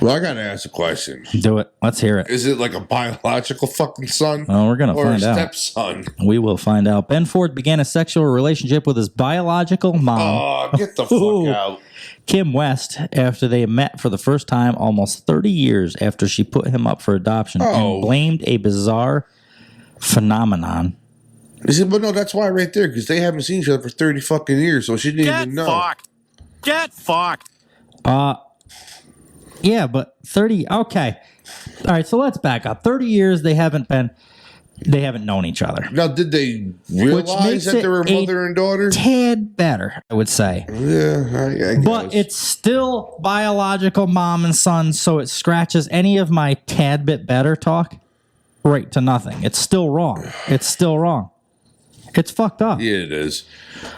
Well, I got to ask a question. Do it. Let's hear it. Is it like a biological fucking son? Oh, we're going to find out. Or a stepson? We will find out. Ben Ford began a sexual relationship with his biological mom. Oh, get the fuck out. Kim West, after they met for the first time almost 30 years after she put him up for adoption and blamed a bizarre phenomenon. He said, but no, that's why right there, because they haven't seen each other for 30 fucking years, so she didn't even know. Get fucked. Yeah, but 30, okay. All right, so let's back up. 30 years they haven't known each other. Now, did they realize that they were mother and daughter? Tad better, I would say. Yeah, I guess. But it's still biological mom and son, so it scratches any of my tad bit better talk right to nothing. It's still wrong. It's fucked up. Yeah, it is.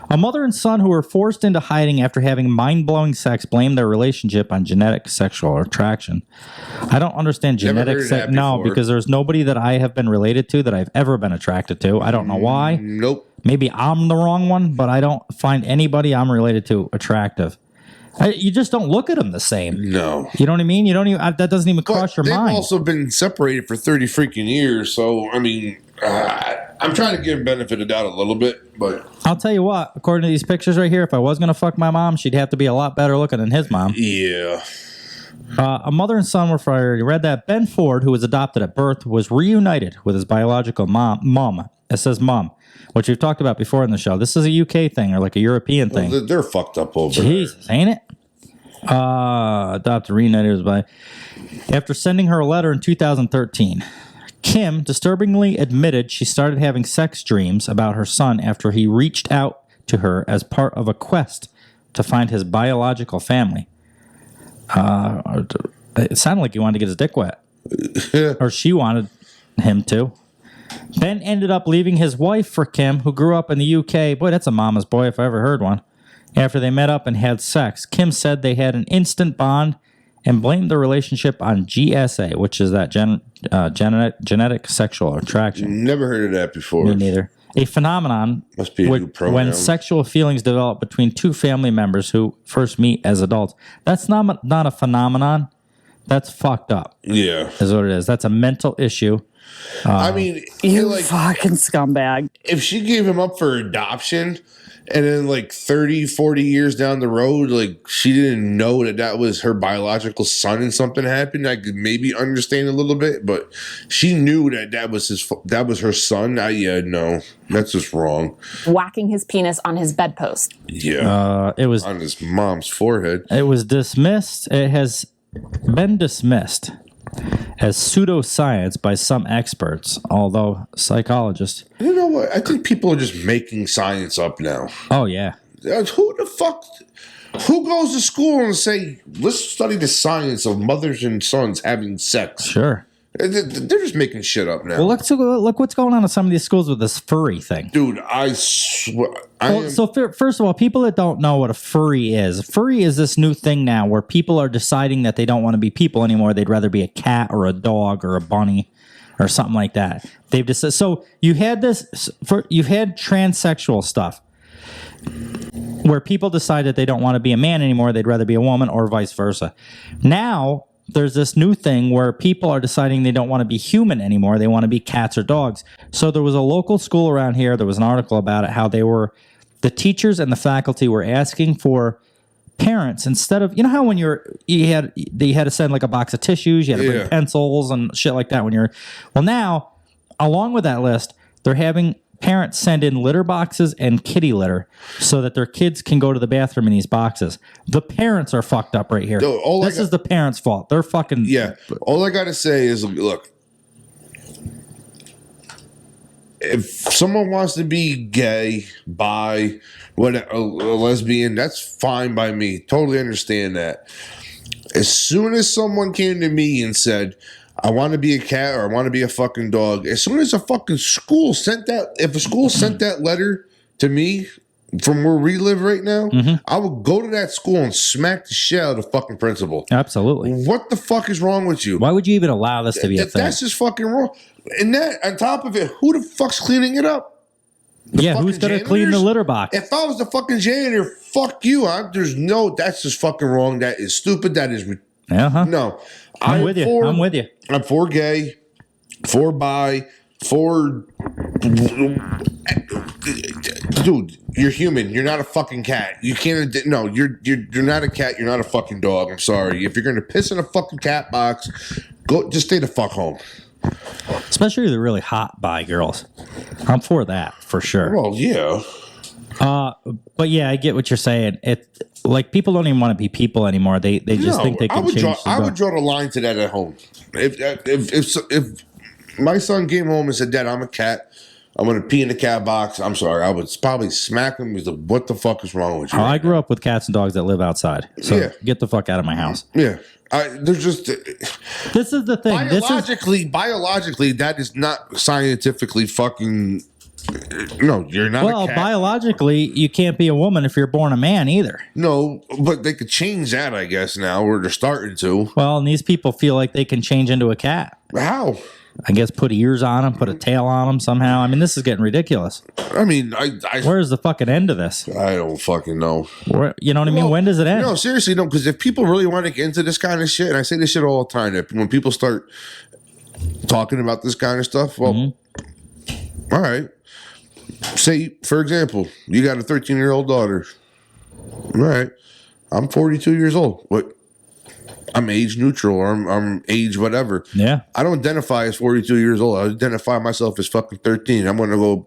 A mother and son who were forced into hiding after having mind-blowing sex blamed their relationship on genetic sexual attraction. I don't understand genetic sex. No, because there's nobody that I have been related to that I've ever been attracted to. I don't know why. Nope. Maybe I'm the wrong one, but I don't find anybody I'm related to attractive. You just don't look at them the same. No. You know what I mean? You don't even. That doesn't even cross your mind. They've also been separated for 30 freaking years, so I mean, I'm trying to give him benefit of doubt a little bit, but I'll tell you what. According to these pictures right here, if I was going to fuck my mom, she'd have to be a lot better looking than his mom. Yeah. A mother and son were fired. You read that Ben Ford, who was adopted at birth, was reunited with his biological mom. It says mom, which we've talked about before in the show. This is a UK thing or like a European thing. Well, they're fucked up over Jesus, ain't it? Adopted reunited was by after sending her a letter in 2013. Kim disturbingly admitted she started having sex dreams about her son after he reached out to her as part of a quest to find his biological family. It sounded like he wanted to get his dick wet. Or she wanted him to. Ben ended up leaving his wife for Kim, who grew up in the UK. Boy, that's a mama's boy if I ever heard one. After they met up and had sex, Kim said they had an instant bond and blamed the relationship on GSA, which is that genetic sexual attraction. Never heard of that before. Me neither. A phenomenon Must be a new program. When sexual feelings develop between two family members who first meet as adults. That's not a phenomenon. That's fucked up. Yeah. Is what it is. That's a mental issue. I mean, you like, fucking scumbag. If she gave him up for adoption and then like 30, 40 years down the road, like she didn't know that was her biological son and something happened, I could maybe understand a little bit, but she knew that was her son. No, that's just wrong. Whacking his penis on his bedpost. Yeah. It was on his mom's forehead. It was dismissed. It has been dismissed as pseudoscience by some experts, although psychologists. You know what? I think people are just making science up now. Oh, yeah. Who the fuck? Who goes to school and say, let's study the science of mothers and sons having sex? Sure. They're just making shit up now. Well, look what's going on in some of these schools with this furry thing. Dude, I swear. So first of all, people that don't know what a furry is this new thing now where people are deciding that they don't want to be people anymore. They'd rather be a cat or a dog or a bunny or something like that. They've decided. So you've had transsexual stuff where people decide that they don't want to be a man anymore. They'd rather be a woman or vice versa. Now there's this new thing where people are deciding they don't want to be human anymore. They want to be cats or dogs. So there was a local school around here. There was an article about it, how the teachers and the faculty were asking for parents instead of, how when you had to send like a box of tissues, you had to bring pencils and shit like that now, along with that list, they're having parents send in litter boxes and kitty litter so that their kids can go to the bathroom in these boxes. The parents are fucked up right here. This is the parents' fault. They're fucking... Yeah. All I got to say is, look, if someone wants to be gay, bi, a lesbian, that's fine by me. Totally understand that. As soon as someone came to me and said, I want to be a cat or I want to be a fucking dog, as soon as a fucking school sent that, if a school sent that letter to me from where we live right now, I would go to that school and smack the shit out of the fucking principal. Absolutely. What the fuck is wrong with you? Why would you even allow this to be a thing? That's just fucking wrong. And that, on top of it, who the fuck's cleaning it up? Who's going to clean the litter box? If I was the fucking janitor, fuck you. That's just fucking wrong. That is stupid. That is... No. I'm with you. I'm for gay, for bi, for... Dude, you're human. You're not a fucking cat. You can't... No, you're not a cat. You're not a fucking dog. I'm sorry. If you're going to piss in a fucking cat box, just stay the fuck home. Especially the really hot bi girls. I'm for that, for sure. Well, yeah. But yeah, I get what you're saying. Like, people don't even want to be people anymore. They just think they can change. I would draw the line to that at home. If my son came home and said, Dad, I'm a cat, I'm going to pee in the cat box, I'm sorry, I would probably smack him. He's like, what the fuck is wrong with you? I grew up with cats and dogs that live outside. So get the fuck out of my house. Yeah. There's just... This is the thing. Biologically, that is not scientifically fucking... No, you're not a cat. Well, biologically, you can't be a woman if you're born a man either. No, but they could change that, I guess, now, or they're starting to. Well, and these people feel like they can change into a cat. How? I guess put ears on them, put a tail on them somehow. I mean, this is getting ridiculous. I mean, where's the fucking end of this? I don't fucking know. You know what I mean? When does it end? No, seriously, no, because if people really want to get into this kind of shit, and I say this shit all the time, that when people start talking about this kind of stuff, well, all right. Say, for example, you got a 13-year-old daughter. All right. I'm 42 years old. What? I'm age neutral, or I'm age whatever. Yeah. I don't identify as 42 years old. I identify myself as fucking 13. I'm going to go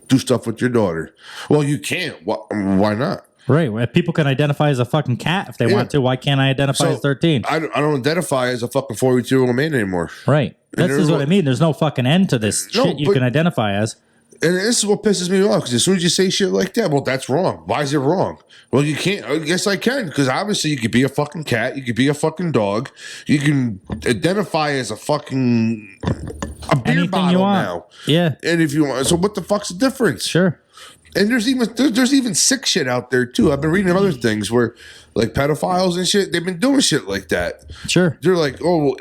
do stuff with your daughter. Well, you can't. Why not? Right. If people can identify as a fucking cat if they want to, why can't I identify as 13? I don't identify as a fucking 42-year-old man anymore. Right. This is what I mean. There's no fucking end to this shit you can identify as. And this is what pisses me off, because as soon as you say shit like that, well, that's wrong. Why is it wrong? Well, you can't. I guess I can, because obviously you could be a fucking cat. You could be a fucking dog. You can identify as a fucking beer Anything bottle you want. now. Yeah. And if you want, so what the fuck's the difference? Sure. And there's even sick shit out there too. I've been reading other things where, like, pedophiles and shit, they've been doing shit like that. Sure. They're like, oh,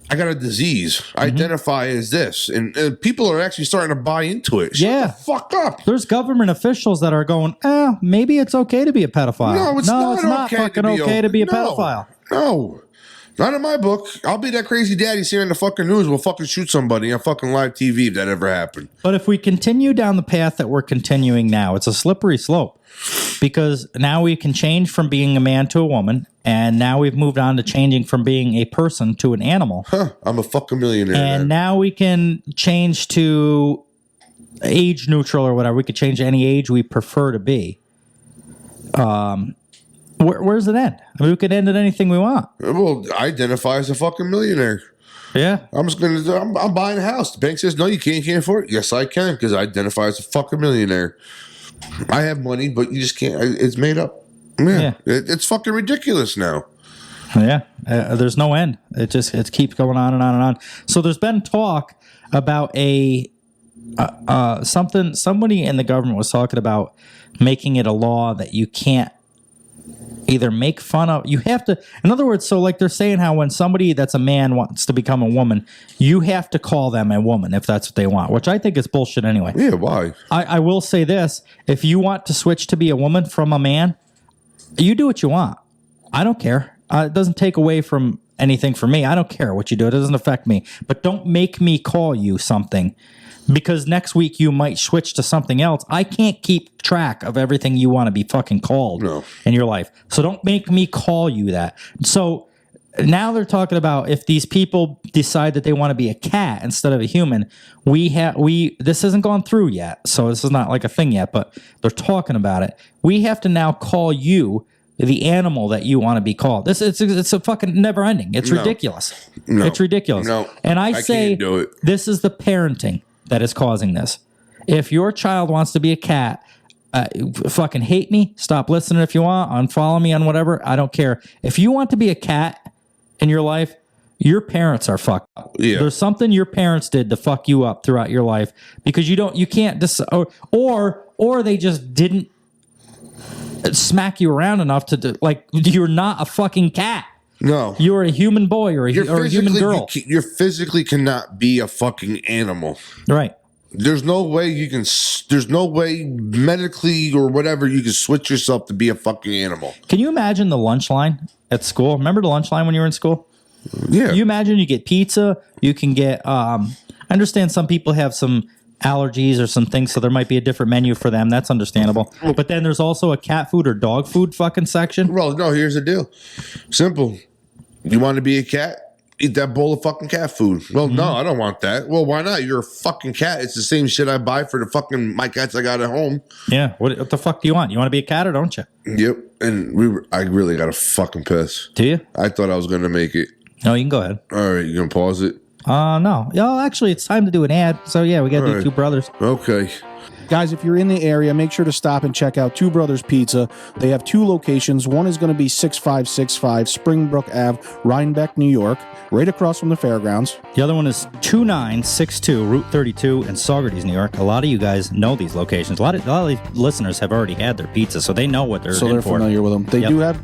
I got a disease. I identify as this, and people are actually starting to buy into it. Shut the fuck up. There's government officials that are going, maybe it's okay to be a pedophile. No, it's not fucking okay to be a pedophile. No. Not in my book. I'll be that crazy daddy seeing the fucking news. We'll fucking shoot somebody on fucking live TV if that ever happened. But if we continue down the path that we're continuing now, it's a slippery slope, because now we can change from being a man to a woman, and now we've moved on to changing from being a person to an animal. I'm a fucking millionaire. And now we can change to age neutral or whatever. We could change to any age we prefer to be. Where's it end? I mean, we could end at anything we want. Well, I identify as a fucking millionaire. Yeah. I'm buying a house. The bank says, no, you can't afford it. Yes, I can, because I identify as a fucking millionaire. I have money, but you just can't. It's made up. Yeah. It's fucking ridiculous now. Yeah. There's no end. It keeps going on and on and on. So there's been talk about somebody in the government was talking about making it a law that you can't either make fun of, you have to, in other words, so like they're saying how when somebody that's a man wants to become a woman, you have to call them a woman if that's what they want, which I think is bullshit anyway. Yeah, why? I will say this, if you want to switch to be a woman from a man, you do what you want. I don't care. It doesn't take away from anything for me. I don't care what you do. It doesn't affect me. But don't make me call you something, because next week you might switch to something else. I can't keep track of everything you want to be fucking called in your life. So don't make me call you that. So now they're talking about if these people decide that they want to be a cat instead of a human, this hasn't gone through yet. So this is not like a thing yet, but they're talking about it. We have to now call you the animal that you want to be called. It's a fucking never ending. It's ridiculous. No. It's ridiculous. No. And I say can't do it. This is the parenting that is causing this. If your child wants to be a cat, fucking hate me, stop listening if you want, unfollow me on whatever, I don't care. If you want to be a cat in your life, your parents are fucked up. Yeah. There's something your parents did to fuck you up throughout your life, because you can't or they just didn't smack you around enough to like, you're not a fucking cat. No. You're a human boy or a human girl. You physically cannot be a fucking animal. Right. There's no way medically or whatever you can switch yourself to be a fucking animal. Can you imagine the lunch line at school? Remember the lunch line when you were in school? Yeah. You imagine you get pizza, you can get, I understand some people have some allergies or some things, so there might be a different menu for them. That's understandable. But then there's also a cat food or dog food fucking section. Well, no, here's the deal. Simple. You want to be a cat? Eat that bowl of fucking cat food. Well, no, I don't want that. Well, why not? You're a fucking cat. It's the same shit I buy for the fucking my cats I got at home. Yeah. What the fuck do you want? You want to be a cat or don't you? Yep. And I really got to fucking piss. Do you? I thought I was going to make it. No, you can go ahead. All right. You going to pause it? No. Yo, actually, it's time to do an ad. So, yeah, we got to do Two Brothers. Okay. Guys, if you're in the area, make sure to stop and check out Two Brothers Pizza. They have two locations. One is going to be 6565 Springbrook Ave, Rhinebeck, New York, right across from the fairgrounds. The other one is 2962 Route 32 in Saugerties, New York. A lot of you guys know these locations. A lot of these listeners have already had their pizza, so they know what they're in for. So they're familiar with them.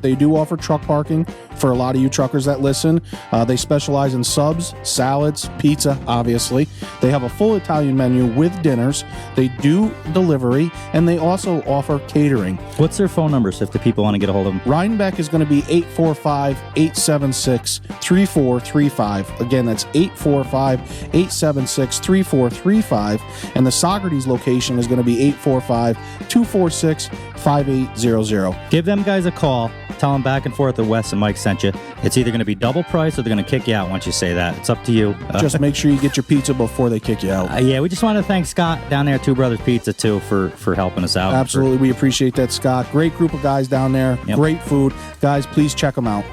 They do offer truck parking for a lot of you truckers that listen. They specialize in subs, salads, pizza, obviously. They have a full Italian menu with dinners. They do delivery, and they also offer catering. What's their phone numbers if the people want to get a hold of them? Rhinebeck is going to be 845-876-3435. Again, that's 845-876-3435. And the Saugerties location is going to be 845-246-5800. Give them guys a call. Tell them back and forth that Wes and Mike sent you. It's either going to be double price or they're going to kick you out once you say that. It's up to you. Just make sure you get your pizza before they kick you out. Yeah, we just want to thank Scott down there at Two Brothers Pizza, too, for helping us out. Absolutely. We appreciate that, Scott. Great group of guys down there. Yep. Great food. Guys, please check them out.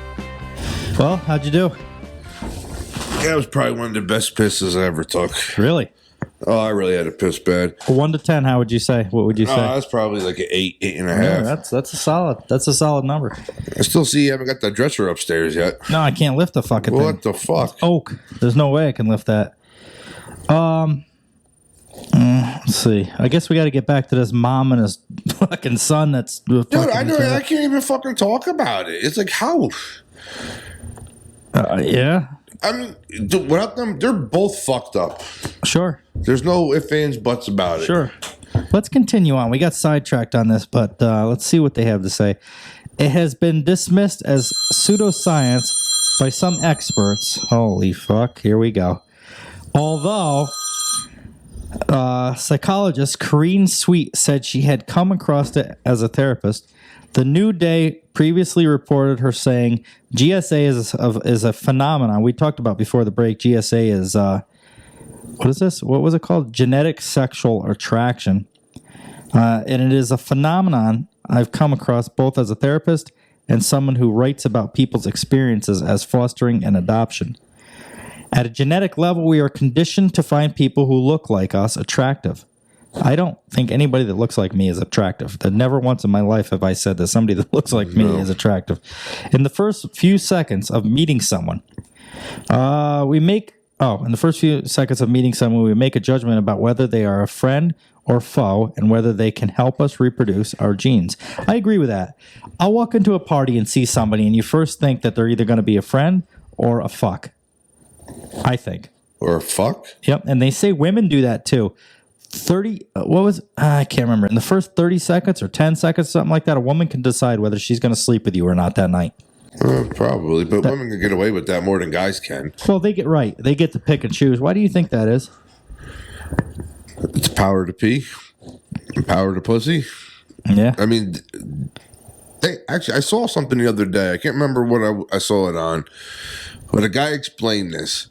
Well, how'd you do? That was probably one of the best pisses I ever took. Really? Oh, I really had to piss bad. 1 to 10, how would you say? What would you say? That's probably like an 8, 8.5. Yeah, that's a solid number. I still see you haven't got that dresser upstairs yet. No, I can't lift the fucking thing. What the fuck? It's oak. There's no way I can lift that. Let's see. I guess we got to get back to this mom and his fucking son. That's dude. I can't even fucking talk about it. It's like how. Yeah. I mean, dude, without them, they're both fucked up. Sure. There's no ifs, ands, buts about it. Sure. Let's continue on. We got sidetracked on this, but let's see what they have to say. It has been dismissed as pseudoscience by some experts. Holy fuck. Here we go. Although, psychologist Corinne Sweet said she had come across it as a therapist. The New Day previously reported her saying GSA is a phenomenon. We talked about before the break. GSA is, what is this? What was it called? Genetic sexual attraction. And it is a phenomenon I've come across both as a therapist and someone who writes about people's experiences as fostering and adoption. At a genetic level, we are conditioned to find people who look like us attractive. I don't think anybody that looks like me is attractive. That never once in my life have I said that somebody that looks like me is attractive. In the first few seconds of meeting someone, we make a judgment about whether they are a friend or foe and whether they can help us reproduce our genes. I agree with that. I'll walk into a party and see somebody and you first think that they're either going to be a friend or a fuck. I think. Or a fuck? Yep, and they say women do that too. I can't remember. In the first 30 seconds or 10 seconds, something like that, a woman can decide whether she's going to sleep with you or not that night. Probably, but women can get away with that more than guys can. Well, they get to pick and choose. Why do you think that is? It's power to pee, power to pussy. Yeah. I mean, I saw something the other day. I can't remember what I saw it on, but a guy explained this.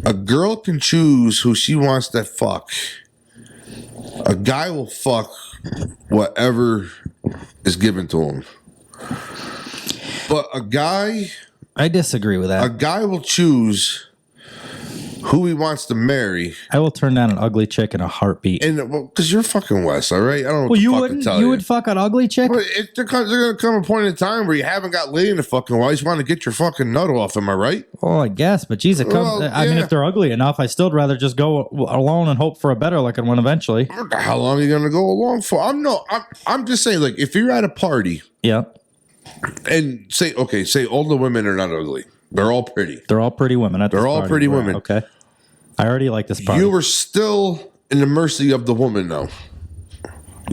A girl can choose who she wants to fuck. A guy will fuck whatever is given to him. But a guy... I disagree with that. A guy will choose who he wants to marry. I will turn down an ugly chick in a heartbeat. And because you're fucking Wes, all right? I don't know what the fuck to tell you. You would fuck an ugly chick? Well, there's going to come a point in time where you haven't got laid in a fucking while. You just want to get your fucking nut off. Am I right? Oh, I guess. But geez, I mean, if they're ugly enough, I still rather just go alone and hope for a better looking one eventually. How long are you going to go along for? I'm just saying, like, if you're at a party. Yeah. And say all the women are not ugly. They're all pretty. They're all pretty women. They're all pretty women. Okay. I already like this party. You were still in the mercy of the woman, though.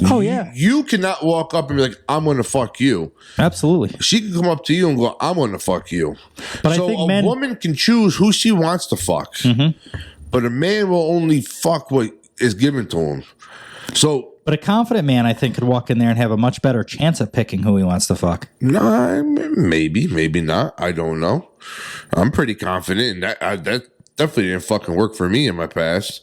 Oh, yeah. You cannot walk up and be like, I'm going to fuck you. Absolutely. She can come up to you and go, I'm going to fuck you. But so I think a woman can choose who she wants to fuck. Mm-hmm. But a man will only fuck what is given to him. But a confident man, I think, could walk in there and have a much better chance at picking who he wants to fuck. No, maybe not. I don't know. I'm pretty confident. That definitely didn't fucking work for me in my past.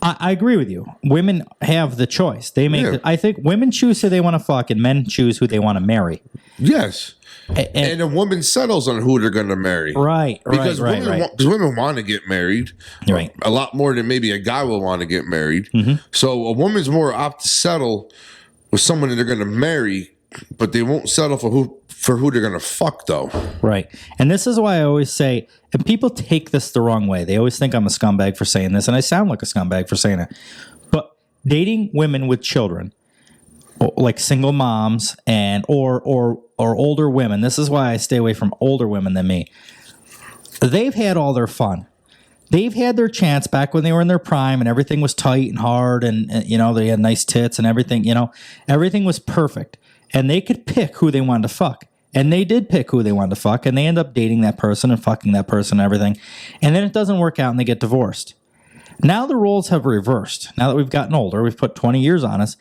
I agree with you. Women have the choice. They make. I think women choose who they want to fuck, and men choose who they want to marry. Yes. And a woman settles on who they're going to marry. Right. Because women want to get married. Right. A lot more than maybe a guy will want to get married. Mm-hmm. So a woman's more apt to settle with someone that they're going to marry, but they won't settle for who they're going to fuck, though. Right. And this is why I always say, and people take this the wrong way. They always think I'm a scumbag for saying this, and I sound like a scumbag for saying it. But dating women with children, like single moms and or older women. This is why I stay away from older women than me. They've had all their fun. They've had their chance back when they were in their prime and everything was tight and hard and they had nice tits and everything, everything was perfect. And they could pick who they wanted to fuck. And they did pick who they wanted to fuck, and they end up dating that person and fucking that person and everything. And then it doesn't work out and they get divorced. Now the roles have reversed. Now that we've gotten older, we've put 20 years on us.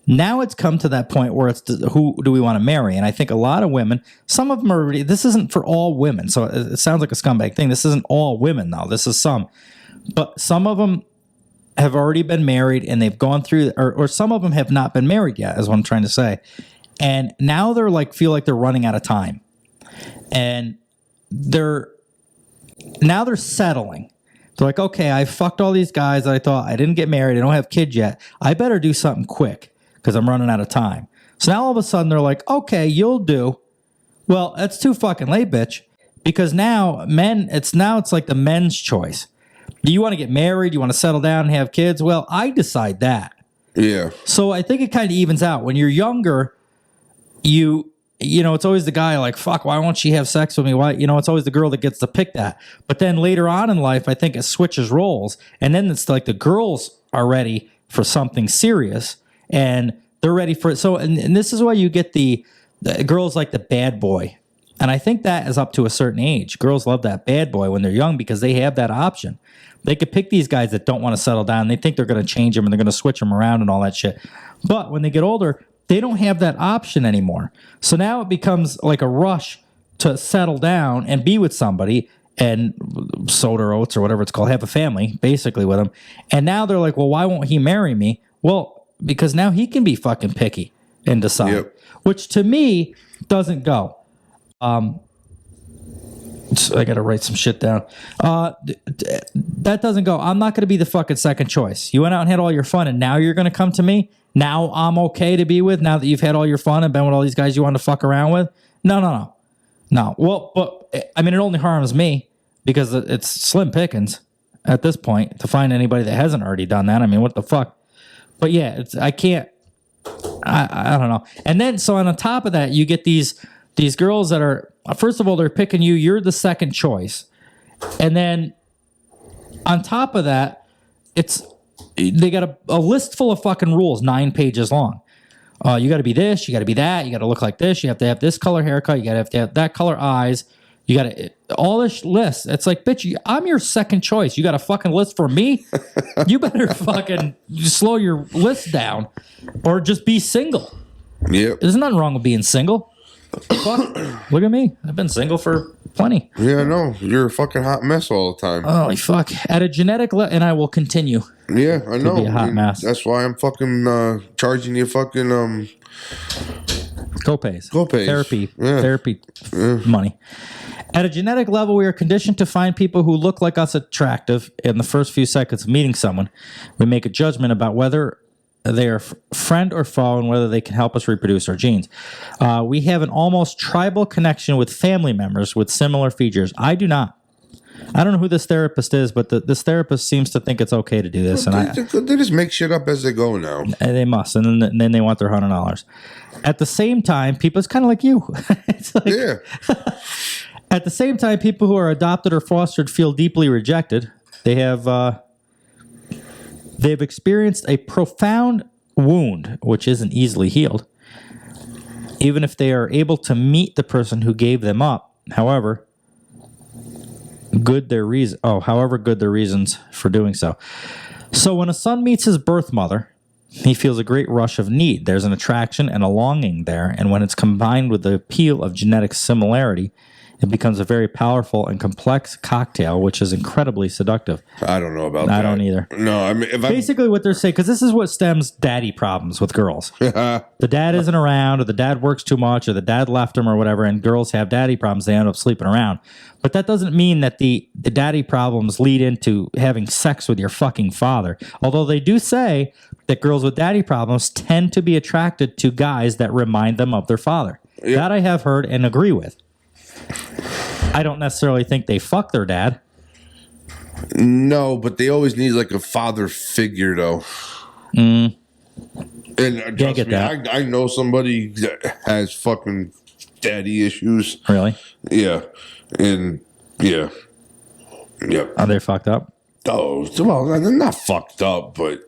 Now it's come to that point where it's who do we want to marry? And I think a lot of women, some of them are already, this isn't for all women. So it sounds like a scumbag thing. This isn't all women though. This is some. But some of them have already been married and they've gone through, or some of them have not been married yet, is what I'm trying to say. And now they're feel like they're running out of time. And they're settling. They're like, okay, I fucked all these guys. I thought I didn't get married. I don't have kids yet. I better do something quick because I'm running out of time. So now all of a sudden they're like, okay, you'll do. Well, that's too fucking late, bitch. Because now it's like the men's choice. Do you want to get married? You want to settle down and have kids? Well, I decide that. Yeah. So I think it kind of evens out. When you're younger, you know, it's always the guy like, fuck, why won't she have sex with me? Why, you know, it's always the girl that gets to pick that. But then later on in life, I think it switches roles. And then it's like the girls are ready for something serious and they're ready for it. So, and this is why you get the girls like the bad boy. And I think that is up to a certain age. Girls love that bad boy when they're young because they have that option. They could pick these guys that don't want to settle down. They think they're going to change them and they're going to switch them around and all that shit. But when they get older, they don't have that option anymore. So now it becomes like a rush to settle down and be with somebody and soda oats or whatever it's called, have a family basically with them. And now they're like, well, why won't he marry me? Well, because now he can be fucking picky and decide, which to me doesn't go. I got to write some shit down. That doesn't go. I'm not going to be the fucking second choice. You went out and had all your fun and now you're going to come to me? Now I'm okay to be with, now that you've had all your fun and been with all these guys you want to fuck around with? No. Well, but I mean, it only harms me because it's slim pickings at this point to find anybody that hasn't already done that. I mean, what the fuck? But yeah, I can't. I don't know. And then, so on top of that, you get these girls that are, first of all, they're picking you. You're the second choice. And then on top of that, they got a list full of fucking rules, 9 pages long. You got to be this, you got to be that, you got to look like this, you have to have this color haircut, you got to have that color eyes, you got to, all this list. It's like, bitch, I'm your second choice. You got a fucking list for me? You better fucking slow your list down or just be single. Yep. There's nothing wrong with being single. Fuck. Look at me. I've been single for plenty. Yeah, I know. You're a fucking hot mess all the time. Holy fuck. At a genetic level, and I will continue. Yeah, I know. Be a hot mess. That's why I'm fucking charging you fucking copays. Therapy money. At a genetic level, we are conditioned to find people who look like us attractive in the first few seconds of meeting someone. We make a judgment about whether they are friend or foe and whether they can help us reproduce our genes. We have an almost tribal connection with family members with similar features. I do not. I don't know who this therapist is, but this therapist seems to think it's okay to do this. They just make shit up as they go now. They must, and then they want their $100. At the same time, people, it's kind of like you. It's like, yeah. At the same time, people who are adopted or fostered feel deeply rejected. They've experienced a profound wound, which isn't easily healed, even if they are able to meet the person who gave them up. However good their reasons for doing so. So when a son meets his birth mother, he feels a great rush of need. There's an attraction and a longing there, and when it's combined with the appeal of genetic similarity, it becomes a very powerful and complex cocktail, which is incredibly seductive. I don't know about that. I don't either. No, I mean, basically what they're saying, because this is what stems daddy problems with girls. The dad isn't around, or the dad works too much, or the dad left him, or whatever, and girls have daddy problems. They end up sleeping around. But that doesn't mean that the daddy problems lead into having sex with your fucking father. Although they do say that girls with daddy problems tend to be attracted to guys that remind them of their father. Yep. That I have heard and agree with. I don't necessarily think they fuck their dad. No, but they always need like a father figure, though. And trust me, I know somebody that has fucking daddy issues. Really? Yeah. And yeah. Yep. Are they fucked up? Oh, well, they're not fucked up, but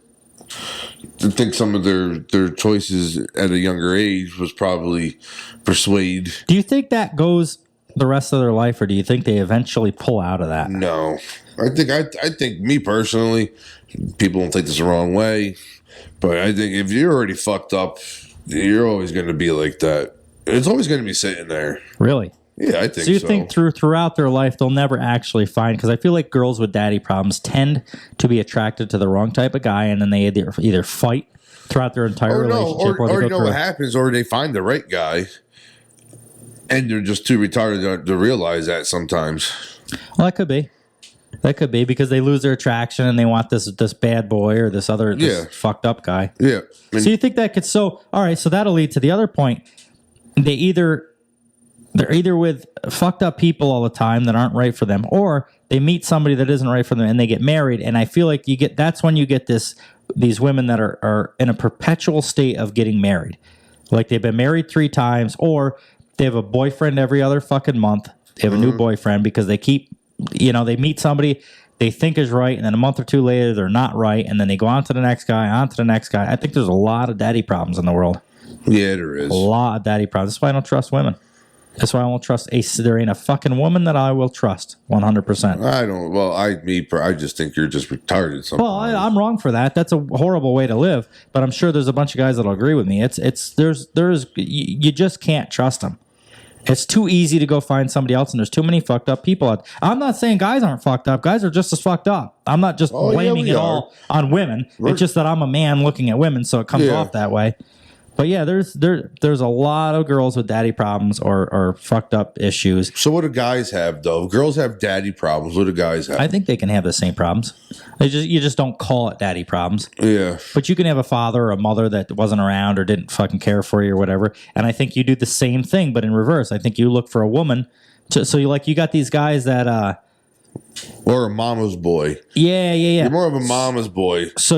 I think some of their choices at a younger age was probably persuade. Do you think that goes the rest of their life, or do you think they eventually pull out of that? No. I think me personally, people don't take this the wrong way, but I think if you're already fucked up, you're always going to be like that. It's always going to be sitting there. Really? Yeah, I think so. So you think throughout their life, they'll never actually find, because I feel like girls with daddy problems tend to be attracted to the wrong type of guy, and then they either fight throughout their entire relationship. Or you know what happens, or they find the right guy, and they're just too retarded to realize that sometimes. Well, that could be. That could be because they lose their attraction and they want this bad boy or this fucked up guy. Yeah. So you think that could all right, so that'll lead to the other point. They're either with fucked up people all the time that aren't right for them, or they meet somebody that isn't right for them and they get married. And I feel like that's when you get these women that are in a perpetual state of getting married. Like they've been married 3 times, or they have a boyfriend every other fucking month. They have a new boyfriend because they keep, they meet somebody they think is right, and then a month or 2 later, they're not right, and then they go on to the next guy. I think there's a lot of daddy problems in the world. Yeah, there is. A lot of daddy problems. That's why I don't trust women. That's why I won't trust there ain't a fucking woman that I will trust 100%. I don't. Well, I just think you're just retarded. Sometimes. Well, I'm wrong for that. That's a horrible way to live. But I'm sure there's a bunch of guys that'll agree with me. You just can't trust them. It's too easy to go find somebody else, and there's too many fucked up people out. I'm not saying guys aren't fucked up. Guys are just as fucked up. I'm not just blaming it all on women. It's just that I'm a man looking at women, so it comes off that way. But yeah, there's a lot of girls with daddy problems or fucked up issues. So what do guys have though? If girls have daddy problems, what do guys have? I think they can have the same problems. You just don't call it daddy problems. Yeah. But you can have a father or a mother that wasn't around or didn't fucking care for you or whatever. And I think you do the same thing, but in reverse. I think you look for a woman. So you got these guys that or a mama's boy. Yeah. You're more of a mama's boy. So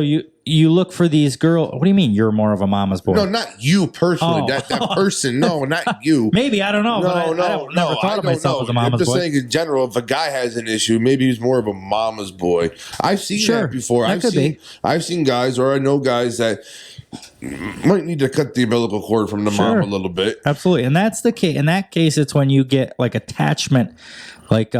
you look for these girls. What do you mean you're more of a mama's boy? No, not you personally. That person. No, not you. Maybe, I don't know. I never thought of myself as a mama's boy. I'm just saying in general, if a guy has an issue, maybe he's more of a mama's boy. I've seen that before. I've seen guys, or I know guys that might need to cut the umbilical cord from the mom a little bit. Absolutely. And that's the case. In that case, it's when you get like attachment, like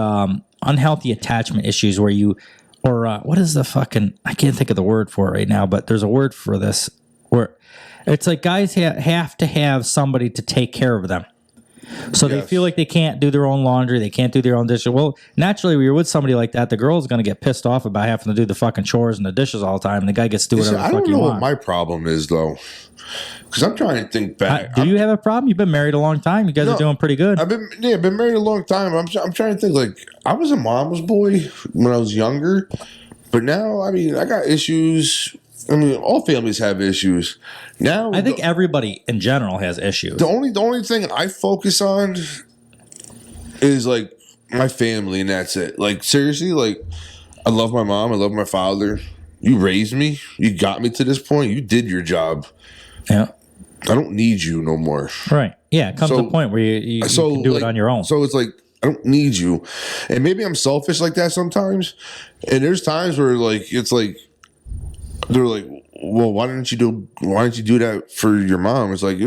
unhealthy attachment issues where you, or what is the fucking, I can't think of the word for it right now, but there's a word for this where it's like guys have to have somebody to take care of them. So they feel like they can't do their own laundry. They can't do their own dishes. Well, naturally, when you're with somebody like that, the girl's going to get pissed off about having to do the fucking chores and the dishes all the time. And the guy gets to do whatever the fuck you want. I don't know what my problem is, though. Because I'm trying to think back. Do you have a problem? You've been married a long time. You guys are doing pretty good. I've been married a long time. I'm trying to think. Like, I was a mama's boy when I was younger. But now, I mean, I got issues. I mean, all families have issues. Now, I think everybody in general has issues. The only thing I focus on is like my family, and that's it. Like seriously, like I love my mom, I love my father. You raised me, you got me to this point. You did your job. Yeah, I don't need you no more. Right? Yeah, it comes to a point where you can do it on your own. So it's like I don't need you, and maybe I'm selfish like that sometimes. And there's times where like it's like. They're like, well, why didn't you do that for your mom? It's like,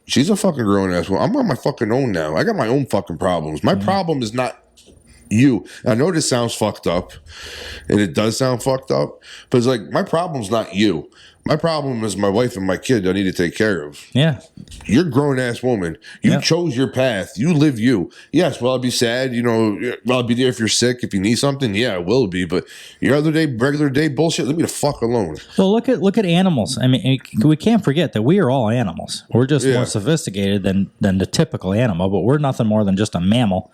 she's a fucking grown ass. Well, I'm on my fucking own now. I got my own fucking problems. My problem is not you. I know this sounds fucked up, and it does sound fucked up, but it's like my problem's not you. My problem is my wife and my kid I need to take care of. Yeah. You're a grown-ass woman. You chose your path. You live you. Yes, will I be sad? Will I be there if you're sick, if you need something? Yeah, I will be. But your regular day bullshit, leave me the fuck alone. Well, look at animals. I mean, we can't forget that we are all animals. We're just more sophisticated than the typical animal, but we're nothing more than just a mammal,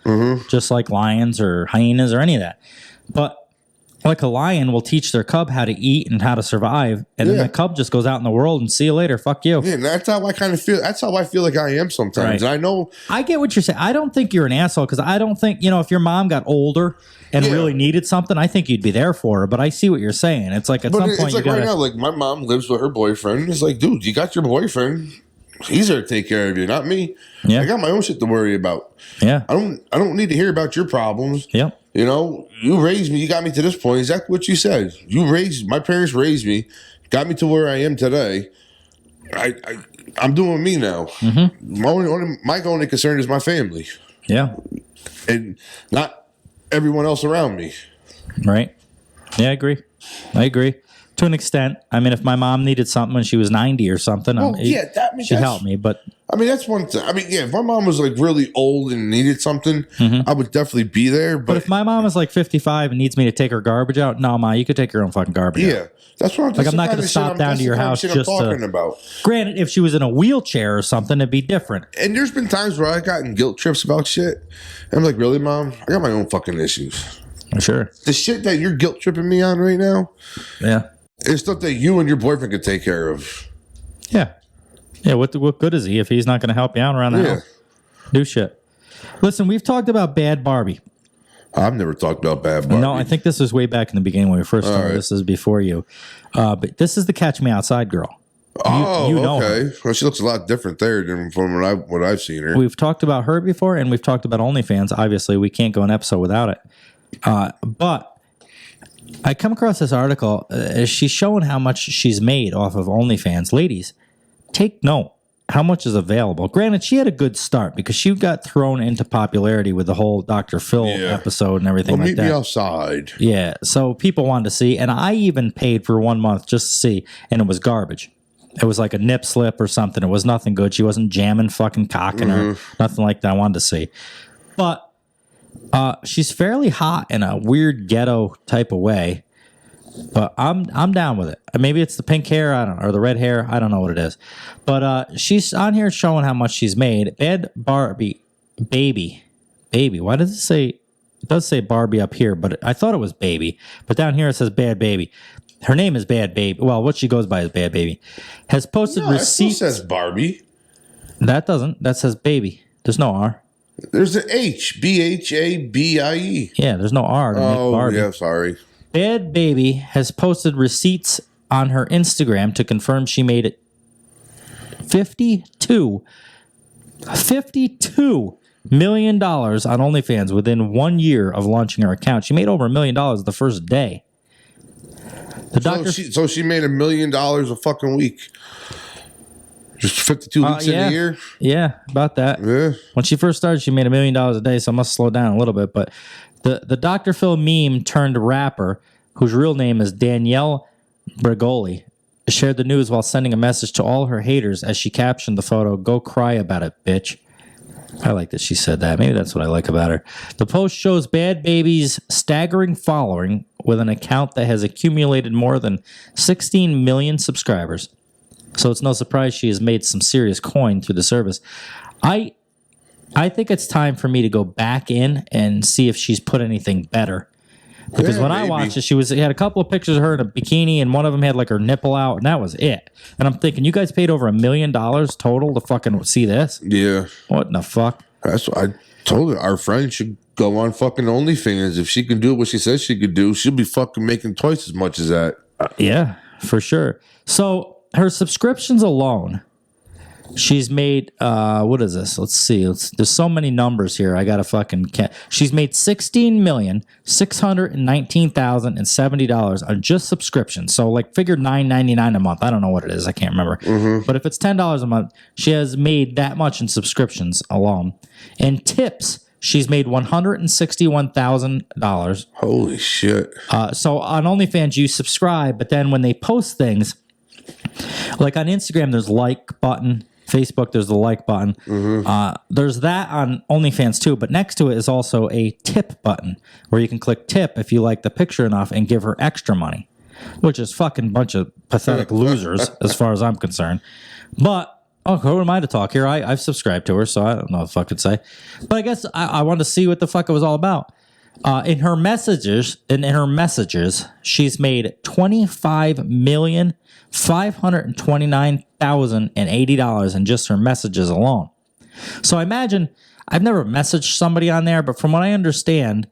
just like lions or hyenas or any of that. But like a lion will teach their cub how to eat and how to survive, and then the cub just goes out in the world and see you later. Fuck you. Yeah, that's how I kind of feel. That's how I feel like I am sometimes. Right. And I know. I get what you're saying. I don't think you're an asshole because I don't think, if your mom got older and really needed something, I think you'd be there for her. But I see what you're saying. It's like at some point it's like right now, like my mom lives with her boyfriend. It's like, dude, you got your boyfriend. He's there to take care of you, not me. Yeah. I got my own shit to worry about. Yeah. I don't need to hear about your problems. Yep. You raised me. You got me to this point. Exactly what you said. My parents raised me, got me to where I am today. I'm doing me now. Mm-hmm. My only concern is my family. Yeah. And not everyone else around me. Right. Yeah, I agree. To an extent. I mean, if my mom needed something when she was 90 or something, she'd help me. But I mean, that's one thing. I mean, if my mom was like really old and needed something, I would definitely be there. But if my mom is like 55 and needs me to take her garbage out, no, Ma, you could take your own fucking garbage out. Yeah, that's what I'm like. I'm not going to stop down to your house just talking about. Granted, if she was in a wheelchair or something, it'd be different. And there's been times where I gotten guilt trips about shit. And I'm like, really, Mom? I got my own fucking issues. Sure. The shit that you're guilt tripping me on right now. Yeah. It's stuff that you and your boyfriend could take care of. Yeah. Yeah. What good is he if he's not going to help you out around the house? Do shit. Listen, we've talked about Bad Barbie. I've never talked about Bad Barbie. No, I think this was way back in the beginning when we first started. Right. This is before you. But this is the Catch Me Outside girl. You know okay. Her. Well, she looks a lot different there than from what I've seen her. We've talked about her before, and we've talked about OnlyFans. Obviously, we can't go an episode without it. But I come across this article. She's showing how much she's made off of OnlyFans. Ladies, take note. How much is available? Granted, she had a good start because she got thrown into popularity with the whole Dr. Phil episode and everything like that. Meet me outside. Yeah, so people wanted to see, and I even paid for 1 month just to see, and it was garbage. It was like a nip slip or something. It was nothing good. She wasn't jamming fucking cock in her, nothing like that I wanted to see. But she's fairly hot in a weird ghetto type of way. But I'm down with it. Maybe it's the pink hair, I don't know, or the red hair, I don't know what it is. But she's on here showing how much she's made. Bad Barbie, baby. Why does it say? It does say Barbie up here, but I thought it was baby. But down here it says Bad Baby. Her name is Bad Baby. Well, what she goes by is Bad Baby. Has posted receipts. It still says Barbie. That doesn't. That says baby. There's no R. There's an H. BHABIE. Yeah, there's no R to make Barbie. Oh, yeah, sorry. Bad Baby has posted receipts on her Instagram to confirm she made it $52 million on OnlyFans within 1 year of launching her account. She made over $1 million the first day. So she made $1 million a fucking week. Just 52 weeks in a year? Yeah, about that. Yeah. When she first started, she made $1 million a day, so I must slow down a little bit. But the Dr. Phil meme turned rapper, whose real name is Danielle Bregoli, shared the news while sending a message to all her haters as she captioned the photo, "Go cry about it, bitch." I like that she said that. Maybe that's what I like about her. The post shows Bad Baby's staggering following with an account that has accumulated more than 16 million subscribers. So it's no surprise she has made some serious coin through the service. I think it's time for me to go back in and see if she's put anything better. Because when I watched it, she had a couple of pictures of her in a bikini, and one of them had like her nipple out, and that was it. And I'm thinking, you guys paid over $1 million total to fucking see this? Yeah. What in the fuck? That's what I told her. Our friend should go on fucking OnlyFans. If she can do what she says she could do, she'll be fucking making twice as much as that. Yeah, for sure. So her subscriptions alone, she's made, what is this? Let's see. There's so many numbers here. I got to fucking she's made $16,619,070 on just subscriptions. So like figure $9.99 a month. I don't know what it is. I can't remember. But if it's $10 a month, she has made that much in subscriptions alone. And tips, she's made $161,000. Holy shit. So on OnlyFans, you subscribe, but then when they post things, like on Instagram, there's like button. Facebook, there's the like button. There's that on OnlyFans too, but next to it is also a tip button where you can click tip if you like the picture enough and give her extra money, which is fucking bunch of pathetic losers as far as I'm concerned. But who am I to talk here? I've subscribed to her, so I don't know what the fuck to say. But I guess I wanted to see what the fuck it was all about. In her messages, she's made $25,529,080 in just her messages alone. So I imagine, I've never messaged somebody on there, but from what I understand,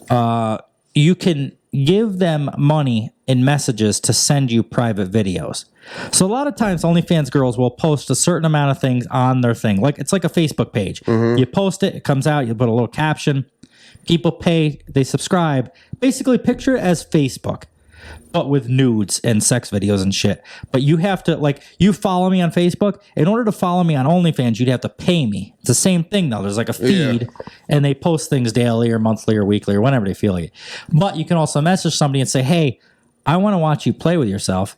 you can give them money in messages to send you private videos. So a lot of times OnlyFans girls will post a certain amount of things on their thing. Like it's like a Facebook page. You post it, it comes out, you put a little caption. People pay, they subscribe. Basically, picture it as Facebook, but with nudes and sex videos and shit. But you have to, like, you follow me on Facebook. In order to follow me on OnlyFans, you'd have to pay me. It's the same thing, though. There's like a feed, and they post things daily or monthly or weekly or whenever they feel like it. But you can also message somebody and say, hey, I want to watch you play with yourself.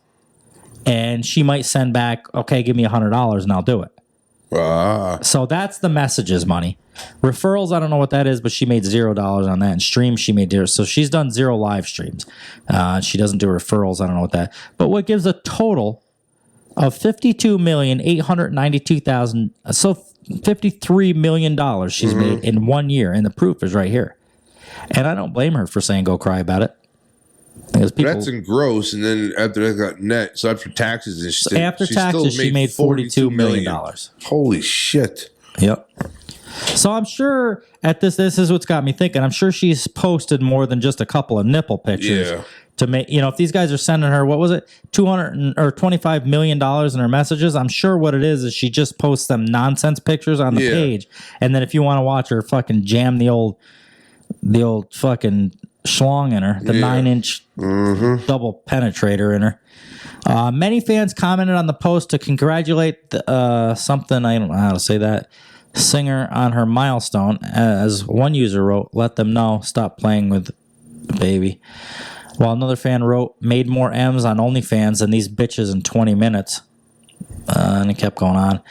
And she might send back, okay, give me $100 and I'll do it. So that's the messages money. Referrals, I don't know what that is, but she made $0 on that. And streams, she made $0. So she's done 0 live streams. She doesn't do referrals. I don't know what that. But what gives a total of $52,892,000. So $53 million she's made in 1 year. And the proof is right here. And I don't blame her for saying go cry about it. Because people, that's in gross, and then after that got net. So after taxes and shit, after taxes, she made $42 million. Holy shit. Yep. So I'm sure at this is what's got me thinking. I'm sure she's posted more than just a couple of nipple pictures to make, if these guys are sending her, what was it, $25 million in her messages, I'm sure what it is she just posts them nonsense pictures on the page. And then if you want to watch her fucking jam the old fucking schlong in her, the 9-inch double penetrator in her. Many fans commented on the post to congratulate something, I don't know how to say that, singer on her milestone. As one user wrote, let them know, stop playing with baby. While another fan wrote, made more M's on OnlyFans than these bitches in 20 minutes. And it kept going on.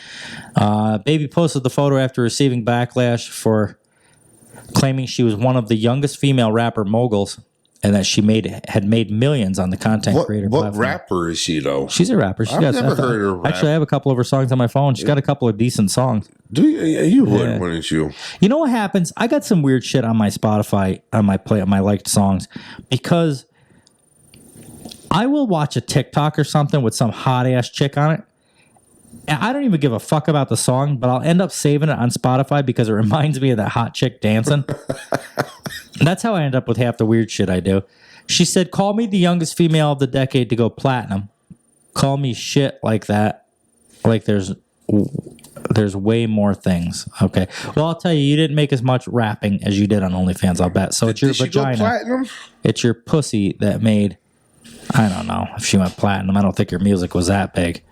Baby posted the photo after receiving backlash for claiming she was one of the youngest female rapper moguls and that she had made millions on the content creator platform. What rapper is she, though? She's a rapper. I've never heard her rap. Actually, I have a couple of her songs on my phone. She's got a couple of decent songs. Do you? You would, wouldn't you? You know what happens? I got some weird shit on my Spotify, on my liked songs, because I will watch a TikTok or something with some hot-ass chick on it. And I don't even give a fuck about the song, but I'll end up saving it on Spotify because it reminds me of that hot chick dancing. That's how I end up with half the weird shit I do. She said, call me the youngest female of the decade to go platinum. Call me shit like that. Like there's way more things. Okay. Well, I'll tell you, you didn't make as much rapping as you did on OnlyFans, I'll bet. So it's your vagina. Go platinum? It's your pussy that made, I don't know if she went platinum. I don't think her music was that big.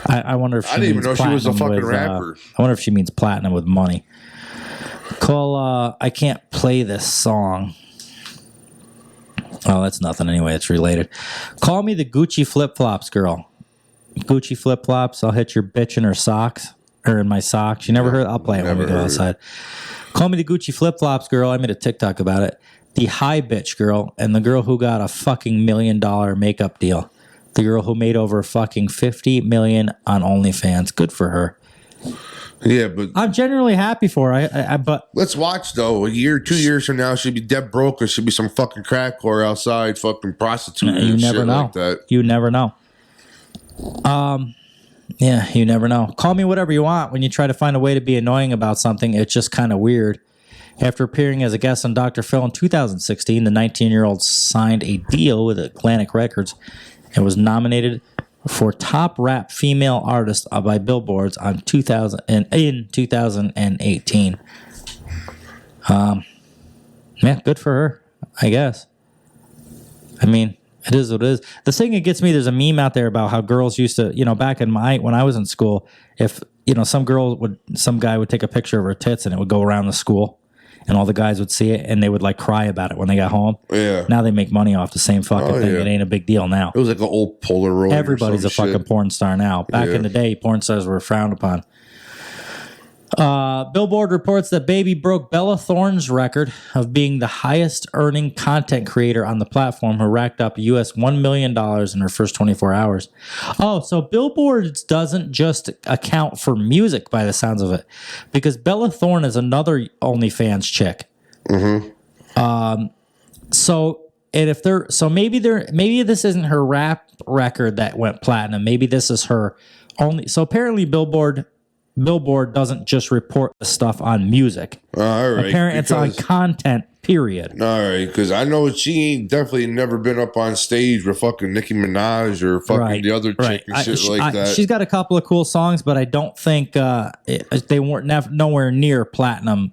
I wonder if she I didn't even know she was a fucking rapper. I wonder if she means platinum with money. I can't play this song. Oh, that's nothing anyway. It's related. Call me the Gucci flip-flops girl. Gucci flip-flops. I'll hit your bitch in her socks. Or in my socks. You never heard? I'll play it when we go outside. Call me the Gucci flip-flops girl. I made a TikTok about it. The high bitch girl. And the girl who got a fucking $1 million makeup deal. The girl who made over fucking $50 million on OnlyFans. Good for her. Yeah, but I'm genuinely happy for her. But let's watch though. A year, 2 years from now, she'll be dead broke, or she'll be some fucking crack whore outside, fucking prostitute. You and never shit know. Like that. You never know. Yeah, you never know. Call me whatever you want. When you try to find a way to be annoying about something, it's just kind of weird. After appearing as a guest on Dr. Phil in 2016, the 19-year-old signed a deal with Atlantic Records and was nominated for Top Rap Female Artist by Billboard's in 2018. Yeah, good for her, I guess. I mean, it is what it is. The thing that gets me, there's a meme out there about how girls used to, back when I was in school, if, some guy would take a picture of her tits and it would go around the school. And all the guys would see it, and they would cry about it when they got home. Yeah. Now they make money off the same fucking thing. Yeah. It ain't a big deal now. It was like an old Polaroid. Everybody's a fucking porn star now. Back in the day, porn stars were frowned upon. Billboard reports that Baby broke Bella Thorne's record of being the highest earning content creator on the platform, who racked up US $1 million in her first 24 hours. Oh, so Billboard doesn't just account for music by the sounds of it, because Bella Thorne is another OnlyFans chick. Mm-hmm. Maybe this isn't her rap record that went platinum. Maybe this is her only. So apparently Billboard doesn't just report the stuff on music. All right. Apparently it's on content, period. All right, because I know she ain't definitely never been up on stage with fucking Nicki Minaj or fucking the other chick and shit like that. She's got a couple of cool songs, but I don't think they weren't nowhere near platinum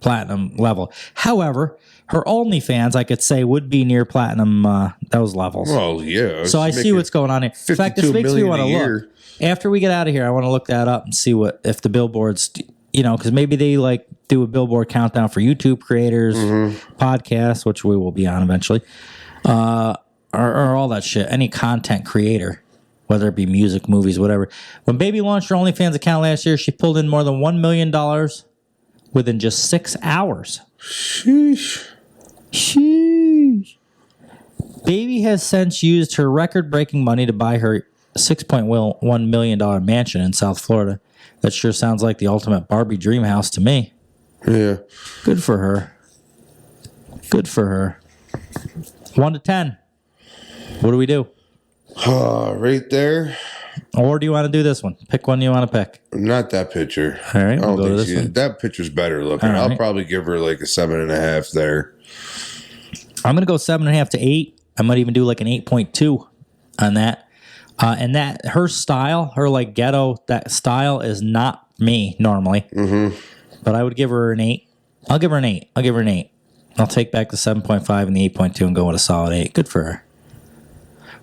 level. However, her OnlyFans, I could say, would be near platinum those levels. Well, yeah. So I see what's going on here. In fact, this makes me want to look. After we get out of here, I want to look that up and see if the billboards, because maybe they do a billboard countdown for YouTube creators, podcasts, which we will be on eventually, or all that shit. Any content creator, whether it be music, movies, whatever. When Baby launched her OnlyFans account last year, she pulled in more than $1 million within just 6 hours. Sheesh. Baby has since used her record-breaking money to buy her $6.1 million mansion in South Florida. That sure sounds like the ultimate Barbie dream house to me. Yeah. Good for her. Good for her. 1 to 10. What do we do? Right there. Or do you want to do this one? Pick one you want to pick. Not that picture. All right. I don't we'll think that picture's better looking. Right. I'll probably give her like a 7.5 there. I'm going to go 7.5 to 8. I might even do like an 8.2 on that. And that her style, her like ghetto, that style is not me normally. Mm-hmm. But I would give her an 8. I'll give her an 8. I'll take back the 7.5 and the 8.2 and go with a solid 8. Good for her.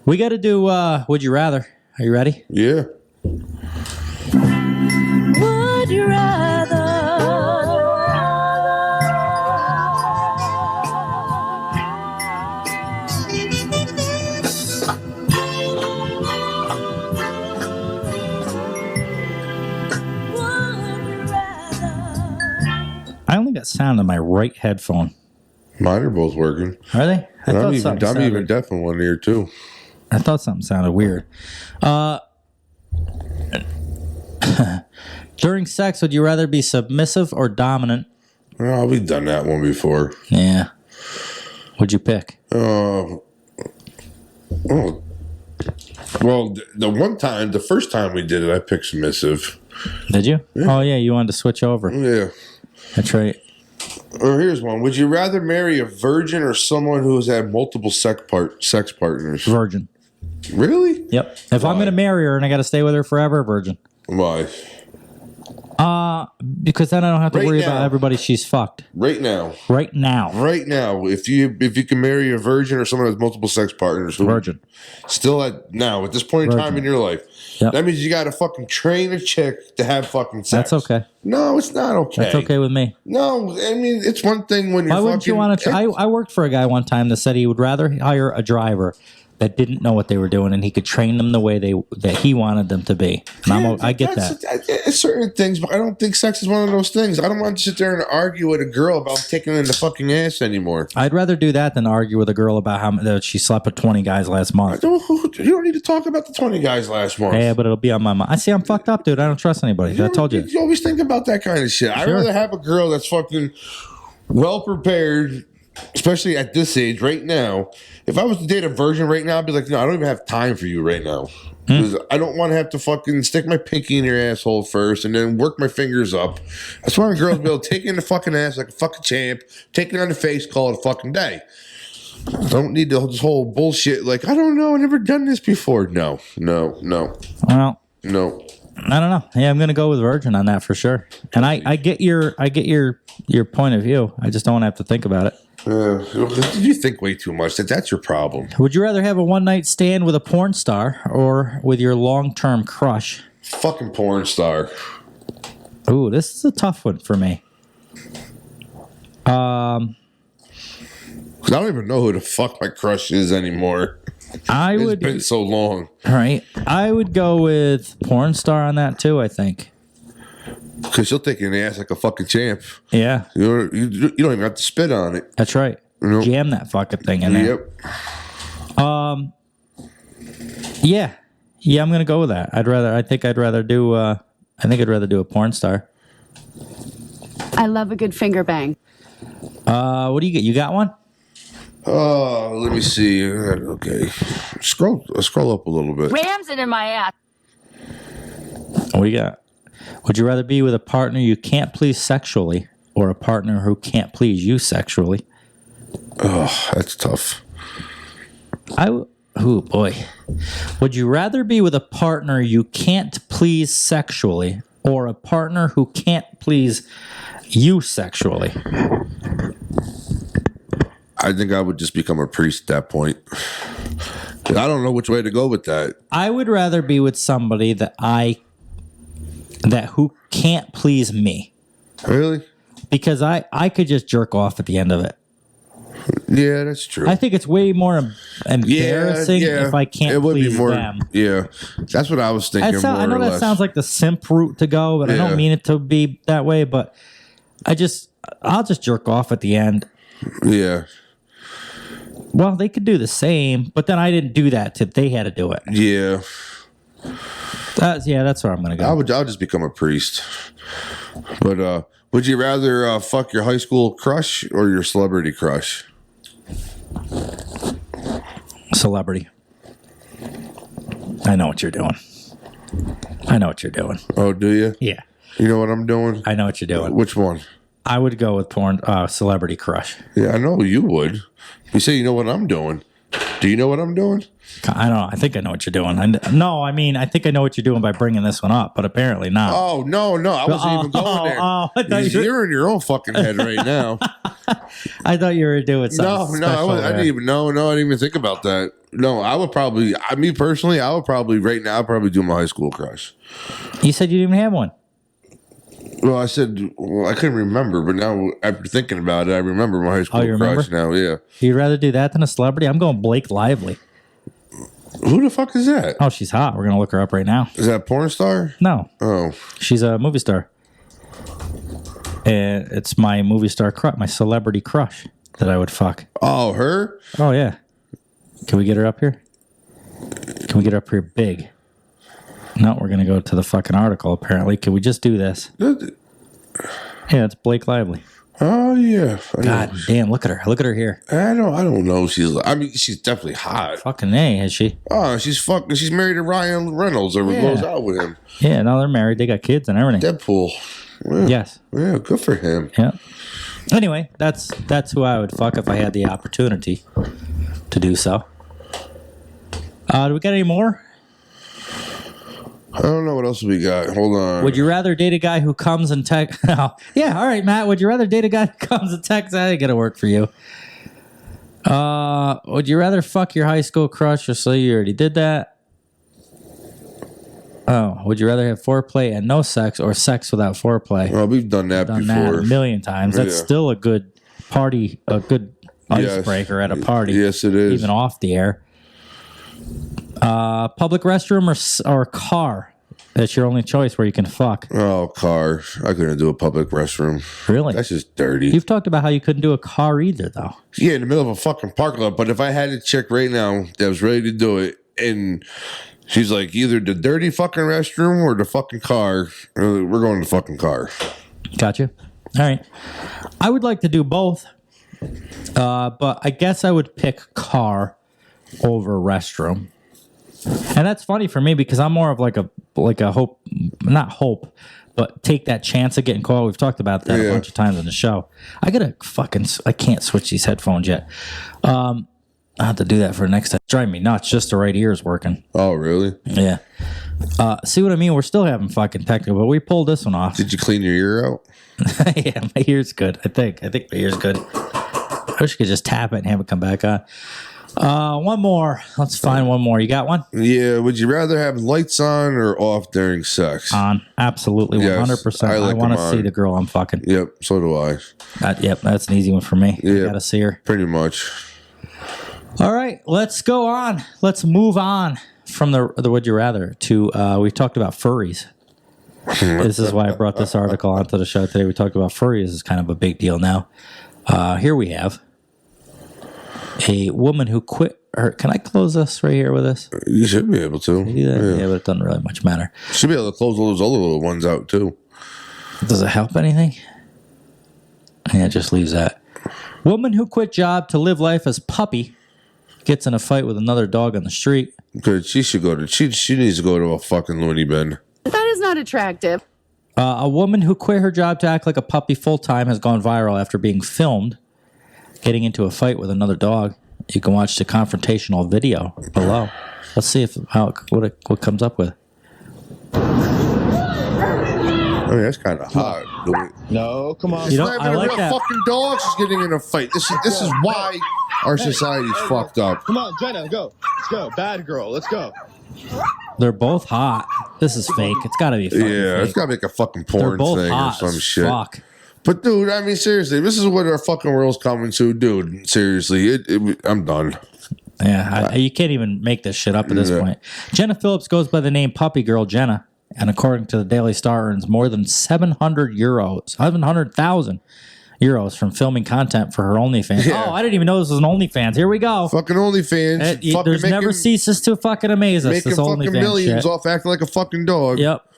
We got to do Would You Rather. Are you ready? Yeah. Would you rather? I only got sound on my right headphone. Mine are both working. Are they? I'm even deaf in one ear too. I thought something sounded weird. During sex, would you rather be submissive or dominant? Oh, we've done that one before. Yeah. What'd you pick? Well, the first time we did it, I picked submissive. Did you? Yeah. Oh, yeah, you wanted to switch over. Yeah. That's right. Or here's one. Would you rather marry a virgin or someone who has had multiple sex partners? Virgin. Really? Yep. If I'm going to marry her and I got to stay with her forever, virgin. Why? Because then I don't have to worry about everybody she's fucked. Right now. If you can marry a virgin or someone who has multiple sex partners. Virgin. Still at this point in time in your life. Yep. That means you got to fucking train a chick to have fucking sex. That's okay. No, it's not okay. That's okay with me. No, I mean, it's one thing when you're Why wouldn't you want to I worked for a guy one time that said he would rather hire a driver that didn't know what they were doing and he could train them the way that he wanted them to be. And I get that. Certain things, but I don't think sex is one of those things. I don't want to sit there and argue with a girl about taking her in the fucking ass anymore. I'd rather do that than argue with a girl about how she slept with 20 guys last month. You don't need to talk about the 20 guys last month. Yeah, but it'll be on my mind. I see I'm fucked up, dude. I don't trust anybody. I told you. You always think about that kind of shit. Sure. I'd rather have a girl that's fucking well prepared, especially at this age right now. If I was to date a virgin right now, I'd be like, no, I don't even have time for you right now. Because I don't want to have to fucking stick my pinky in your asshole first and then work my fingers up. I just want a girl to be able to take in the fucking ass like a fucking champ, take it on the face, call it a fucking day. I don't need this whole bullshit like, I don't know, I've never done this before. No. Well, no. I don't know. Yeah, I'm gonna go with virgin on that for sure. And I get your point of view. I just don't have to think about it. You think way too much. That's your problem. Would you rather have a one-night stand with a porn star or with your long-term crush? Fucking porn star. Ooh, this is a tough one for me. I don't even know who the fuck my crush is anymore. It's been so long. All right. I would go with porn star on that too, I think. Because she'll take you in the ass like a fucking champ. Yeah. You don't even have to spit on it. That's right. Jam that fucking thing in there. Yep. Yeah, I'm gonna go with that. I think I'd rather do a porn star. I love a good finger bang. What do you get? You got one? Let me see. Okay. Scroll up a little bit. Rams it in my ass. What do you got? Would you rather be with a partner you can't please sexually or a partner who can't please you sexually? Oh, that's tough. Oh boy. Would you rather be with a partner you can't please sexually or a partner who can't please you sexually? I think I would just become a priest at that point. I don't know which way to go with that. I would rather be with somebody that who can't please me. Really? Because I could just jerk off at the end of it. Yeah, that's true. I think it's way more embarrassing if I can't please them. Yeah, that's what I was thinking. I know that sounds like the simp route to go, but I don't mean it to be that way. But I'll just jerk off at the end. Yeah. Well, they could do the same, but then I didn't do that. They had to do it. Yeah. That's where I'm gonna go. I'll just become a priest. But would you rather fuck your high school crush or your celebrity crush? Celebrity. I know what you're doing. I know what you're doing. Oh, do you? Yeah. You know what I'm doing? I know what you're doing. Which one? I would go with celebrity crush. Yeah, I know you would. You say you know what I'm doing. Do you know what I'm doing? I don't know. I think I know what you're doing. I think I know what you're doing by bringing this one up, but apparently not. Oh, no. I wasn't even going there. You're in your own fucking head right now. I thought you were doing something I didn't even know. No, I didn't even think about that. No, I would probably, me personally, I would probably, right now, I'd probably do my high school crush. You said you didn't even have one. Well, I said, I couldn't remember, but now after thinking about it, I remember my high school crush now, yeah. You'd rather do that than a celebrity? I'm going Blake Lively. Who the fuck is that? Oh, she's hot. We're going to look her up right now. Is that a porn star? No. Oh. She's a movie star. And it's my movie star crush, my celebrity crush that I would fuck. Oh, her? Oh, yeah. Can we get her up here? Can we get her up here big? No, we're going to go to the fucking article, apparently. Can we just do this? Yeah, it's Blake Lively. Oh, yeah. God damn, look at her. Look at her here. I don't know. She's definitely hot. Fucking A, is she? Oh, she's married to Ryan Reynolds or goes out with him. Yeah, now they're married. They got kids and everything. Deadpool. Yeah. Yes. Yeah, good for him. Yeah. Anyway, that's who I would fuck if I had the opportunity to do so. Do we got any more? I don't know what else we got. Hold on. Would you rather date a guy who comes and text? Yeah, all right, Matt. Would you rather date a guy who comes and texts? That ain't gonna work for you. Would you rather fuck your high school crush or say you already did that? Oh, would you rather have foreplay and no sex or sex without foreplay? Well, we've done that before. That a million times. That's still a good party, a good icebreaker at a party. Yes, it is. Even off the air. Public restroom or car? That's your only choice where you can fuck. Oh, car. I couldn't do a public restroom. Really? That's just dirty. You've talked about how you couldn't do a car either, though. Yeah, in the middle of a fucking parking lot. But if I had a chick right now that was ready to do it, and she's like, either the dirty fucking restroom or the fucking car, we're going to the fucking car. Gotcha. All right. I would like to do both, but I guess I would pick car over restroom. And that's funny for me because I'm more of like a hope, not hope, but take that chance of getting caught. We've talked about that a bunch of times on the show. I can't switch these headphones yet. I'll have to do that for next time. It's driving me nuts. Just the right ear's working. Oh, really? Yeah. See what I mean? We're still having fucking technical, but we pulled this one off. Did you clean your ear out? Yeah, my ear's good. I think my ear's good. I wish you could just tap it and have it come back on. One more. Let's find one more. You got one? Yeah. Would you rather have lights on or off during sex? On. Absolutely. 100%. I want to see the girl I'm fucking. Yep. So do I. Yep. That's an easy one for me. Yeah. I gotta see her. Pretty much. All right. Let's go on. Let's move on from the would you rather to, we've talked about furries. This is why I brought this article onto the show today. We talked about furries. It's kind of a big deal now. Here we have a woman who quit her. Can I close this right here with this? You should be able to. Yeah, but it doesn't really much matter. You should be able to close all those other little ones out too. Does it help anything? Yeah, it just leaves that. Woman who quit job to live life as puppy gets in a fight with another dog on the street. Good. She should go to. She needs to go to a fucking loony bin. That is not attractive. A woman who quit her job to act like a puppy full time has gone viral after being filmed getting into a fight with another dog. You can watch the confrontational video below. Let's see what comes up with. I mean, that's kind of hot. No, come on. I like that. Fucking dogs is getting in a fight. This is why our society's fucked up. Come on, Jenna, go. Let's go. Bad girl. Let's go. They're both hot. This is fake. It's got to be fake. It's got to be like a fucking porn thing or some shit. Fuck. But dude, I mean, seriously, this is what our fucking world's coming to, dude. Seriously, I'm done. Yeah, you can't even make this shit up at this point. Jenna Phillips goes by the name Puppy Girl Jenna, and according to the Daily Star, earns more than 700,000 euros from filming content for her OnlyFans. Yeah. Oh, I didn't even know this was an OnlyFans. Here we go. Fucking OnlyFans. There's never ceases to fucking amaze us. Making this fucking OnlyFans millions shit. off acting like a fucking dog. Yep.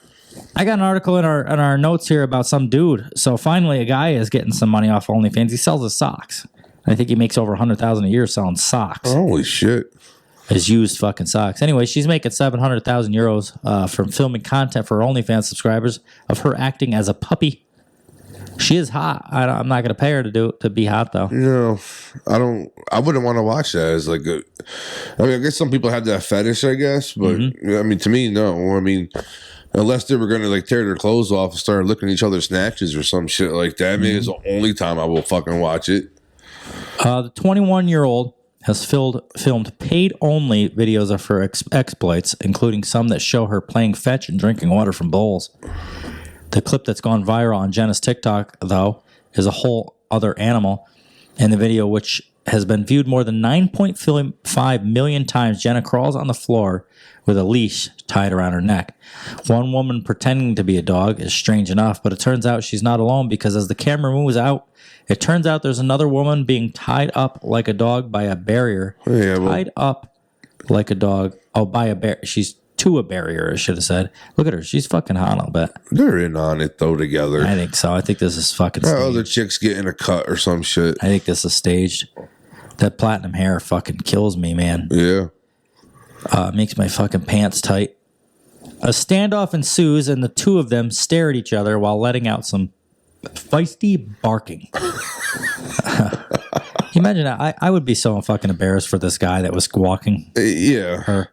I got an article in our notes here about some dude. So finally, a guy is getting some money off OnlyFans. He sells his socks. I think he makes over $100,000 a year selling socks. Holy shit. His used fucking socks. Anyway, she's making 700,000 euros from filming content for her OnlyFans subscribers of her acting as a puppy. She is hot. I'm not going to pay her to be hot though. No, I wouldn't want to watch that as like a. I mean, I guess some people have that fetish, I guess, but I mean, to me, no. I mean, unless they were going to like tear their clothes off and start looking at each other's snatches or some shit like that. I mean, it's the only time I will fucking watch it. The 21-year-old has filmed paid-only videos of her exploits, including some that show her playing fetch and drinking water from bowls. The clip that's gone viral on Jenna's TikTok, though, is a whole other animal. In the video, which has been viewed more than 9.5 million times, Jenna crawls on the floor with a leash tied around her neck. One woman pretending to be a dog is strange enough, but it turns out she's not alone because as the camera moves out, it turns out there's another woman being tied up like a dog by a barrier. Tied up like a dog. Oh, by a barrier. She's to a barrier, I should have said. Look at her. She's fucking hot, I'll bet. They're in on it, though, together. I think so. I think this is fucking staged. Other chicks getting a cut or some shit. I think this is staged. That platinum hair fucking kills me, man. Yeah. Makes my fucking pants tight. A standoff ensues, and the two of them stare at each other while letting out some feisty barking. Imagine that. I would be so fucking embarrassed for this guy that was squawking. Yeah. Her.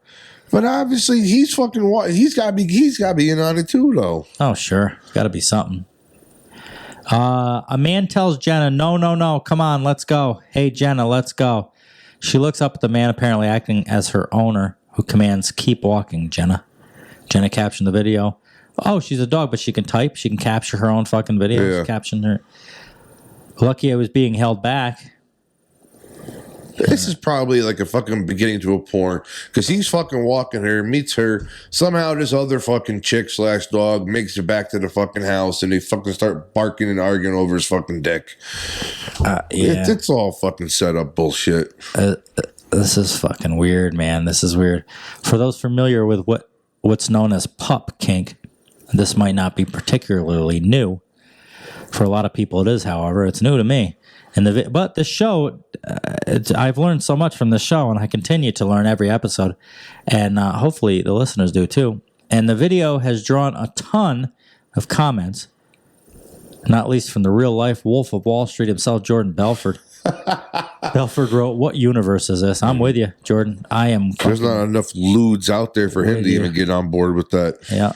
But obviously, he's fucking. He's got to be in on it too, though. Oh sure, got to be something. A man tells Jenna, "No, come on, let's go. Hey Jenna, let's go." She looks up at the man, apparently acting as her owner, who commands, "Keep walking, Jenna." Jenna captioned the video. Oh, she's a dog, but she can type. She can capture her own fucking videos. Yeah. Caption her. Lucky I was being held back. This is probably like a fucking beginning to a porn because he's fucking walking her, meets her. Somehow this other fucking chick / dog makes it back to the fucking house and they fucking start barking and arguing over his fucking dick. Yeah. It's all fucking set up bullshit. This is fucking weird, man. This is weird. For those familiar with what's known as pup kink, this might not be particularly new. For a lot of people it is, however. It's new to me. But this show, I've learned so much from this show, and I continue to learn every episode, and hopefully the listeners do too. And the video has drawn a ton of comments, not least from the real-life Wolf of Wall Street himself, Jordan Belford. Belford wrote, "What universe is this?" I'm with you, Jordan. I am. There's not enough lewds out there for him to even get on board with that. Yeah.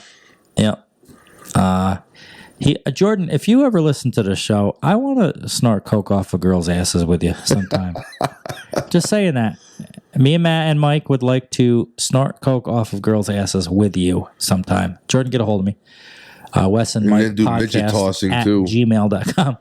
Jordan, if you ever listen to the show, I want to snort coke off of girls' asses with you sometime. Just saying that. Me and Matt and Mike would like to snort coke off of girls' asses with you sometime. Jordan, get a hold of me. Wesandmikepodcast at gmail.com.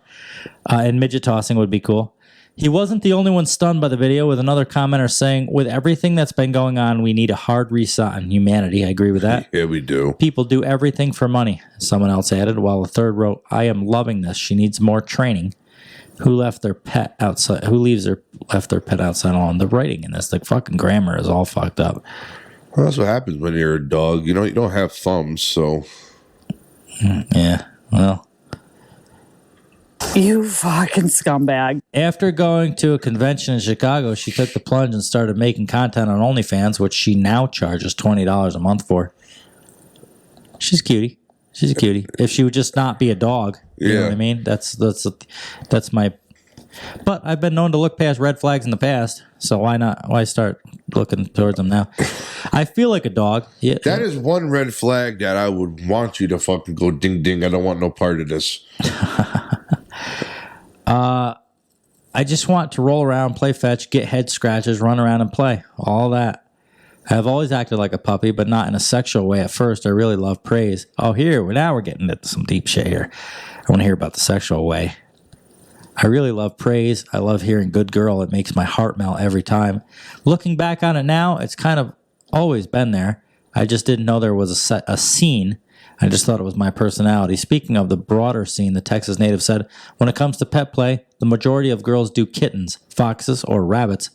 And midget tossing would be cool. He wasn't the only one stunned by the video, with another commenter saying, "With everything that's been going on, we need a hard reset on humanity." I agree with that. Yeah, we do. People do everything for money, someone else added, while a third wrote, "I am loving this. She needs more training." Who left their pet outside? Left their pet outside alone? The writing in this, the fucking grammar is all fucked up. Well, that's what happens when you're a dog. You don't have thumbs, so. Yeah, well. You fucking scumbag. After going to a convention in Chicago, she took the plunge and started making content on OnlyFans, which she now charges $20 a month for. She's a cutie. She's a cutie. If she would just not be a dog, you know what I mean? That's my. But I've been known to look past red flags in the past, so why not? Why start looking towards them now? I feel like a dog. Yeah, that is one red flag that I would want you to fucking go ding ding. I don't want no part of this. I just want to roll around, play fetch, get head scratches, run around and play. All that. I've always acted like a puppy, but not in a sexual way at first. I really love praise. Oh, now we're getting into some deep shit here. I want to hear about the sexual way. I really love praise. I love hearing "good girl." It makes my heart melt every time. Looking back on it now, it's kind of always been there. I just didn't know there was a scene. I just thought it was my personality. Speaking of the broader scene, the Texas native said, "When it comes to pet play, the majority of girls do kittens, foxes, or rabbits."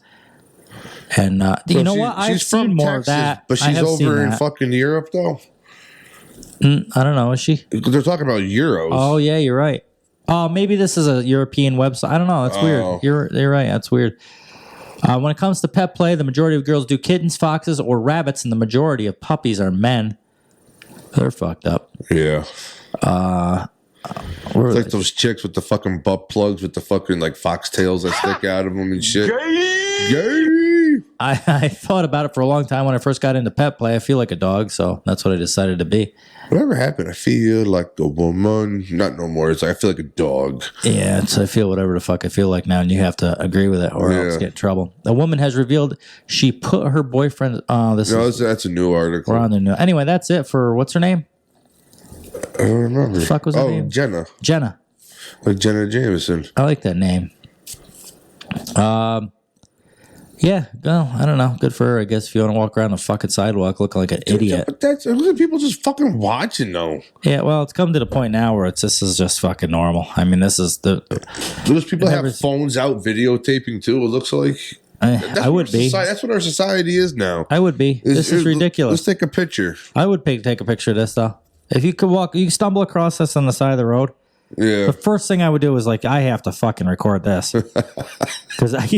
And you know what? I've seen more of that. But she's over in fucking Europe, though. I don't know. Is she? They're talking about euros. Oh, yeah, you're right. Maybe this is a European website. I don't know. That's weird. You're right. That's weird. When it comes to pet play, the majority of girls do kittens, foxes, or rabbits, and the majority of puppies are men. They're fucked up. Yeah. It's like those chicks with the fucking butt plugs with the fucking like foxtails that stick out of them and shit. Gay! I thought about it for a long time when I first got into pet play. I feel like a dog, so that's what I decided to be. Whatever happened, I feel like a woman. Not no more. It's like I feel like a dog. Yeah, I feel whatever the fuck I feel like now, and you have to agree with it or else get in trouble. A woman has revealed she put her boyfriend. That's a new article. We're on the new. Anyway, that's it for what's her name? I don't remember. The fuck was her name? Jenna. Jenna. Like Jenna Jameson. I like that name. Yeah, well, I don't know. Good for her, I guess. If you want to walk around the fucking sidewalk looking like an idiot. But look at people just fucking watching, though. Yeah, well, it's come to the point now where this is just fucking normal. I mean, this is the... Those people have phones out videotaping, too, it looks like. I would be. That's what our society is now. I would be. This is ridiculous. Let's take a picture. I would take a picture of this, though. If you could you stumble across this on the side of the road. Yeah. The first thing I would do is like, I have to fucking record this. Because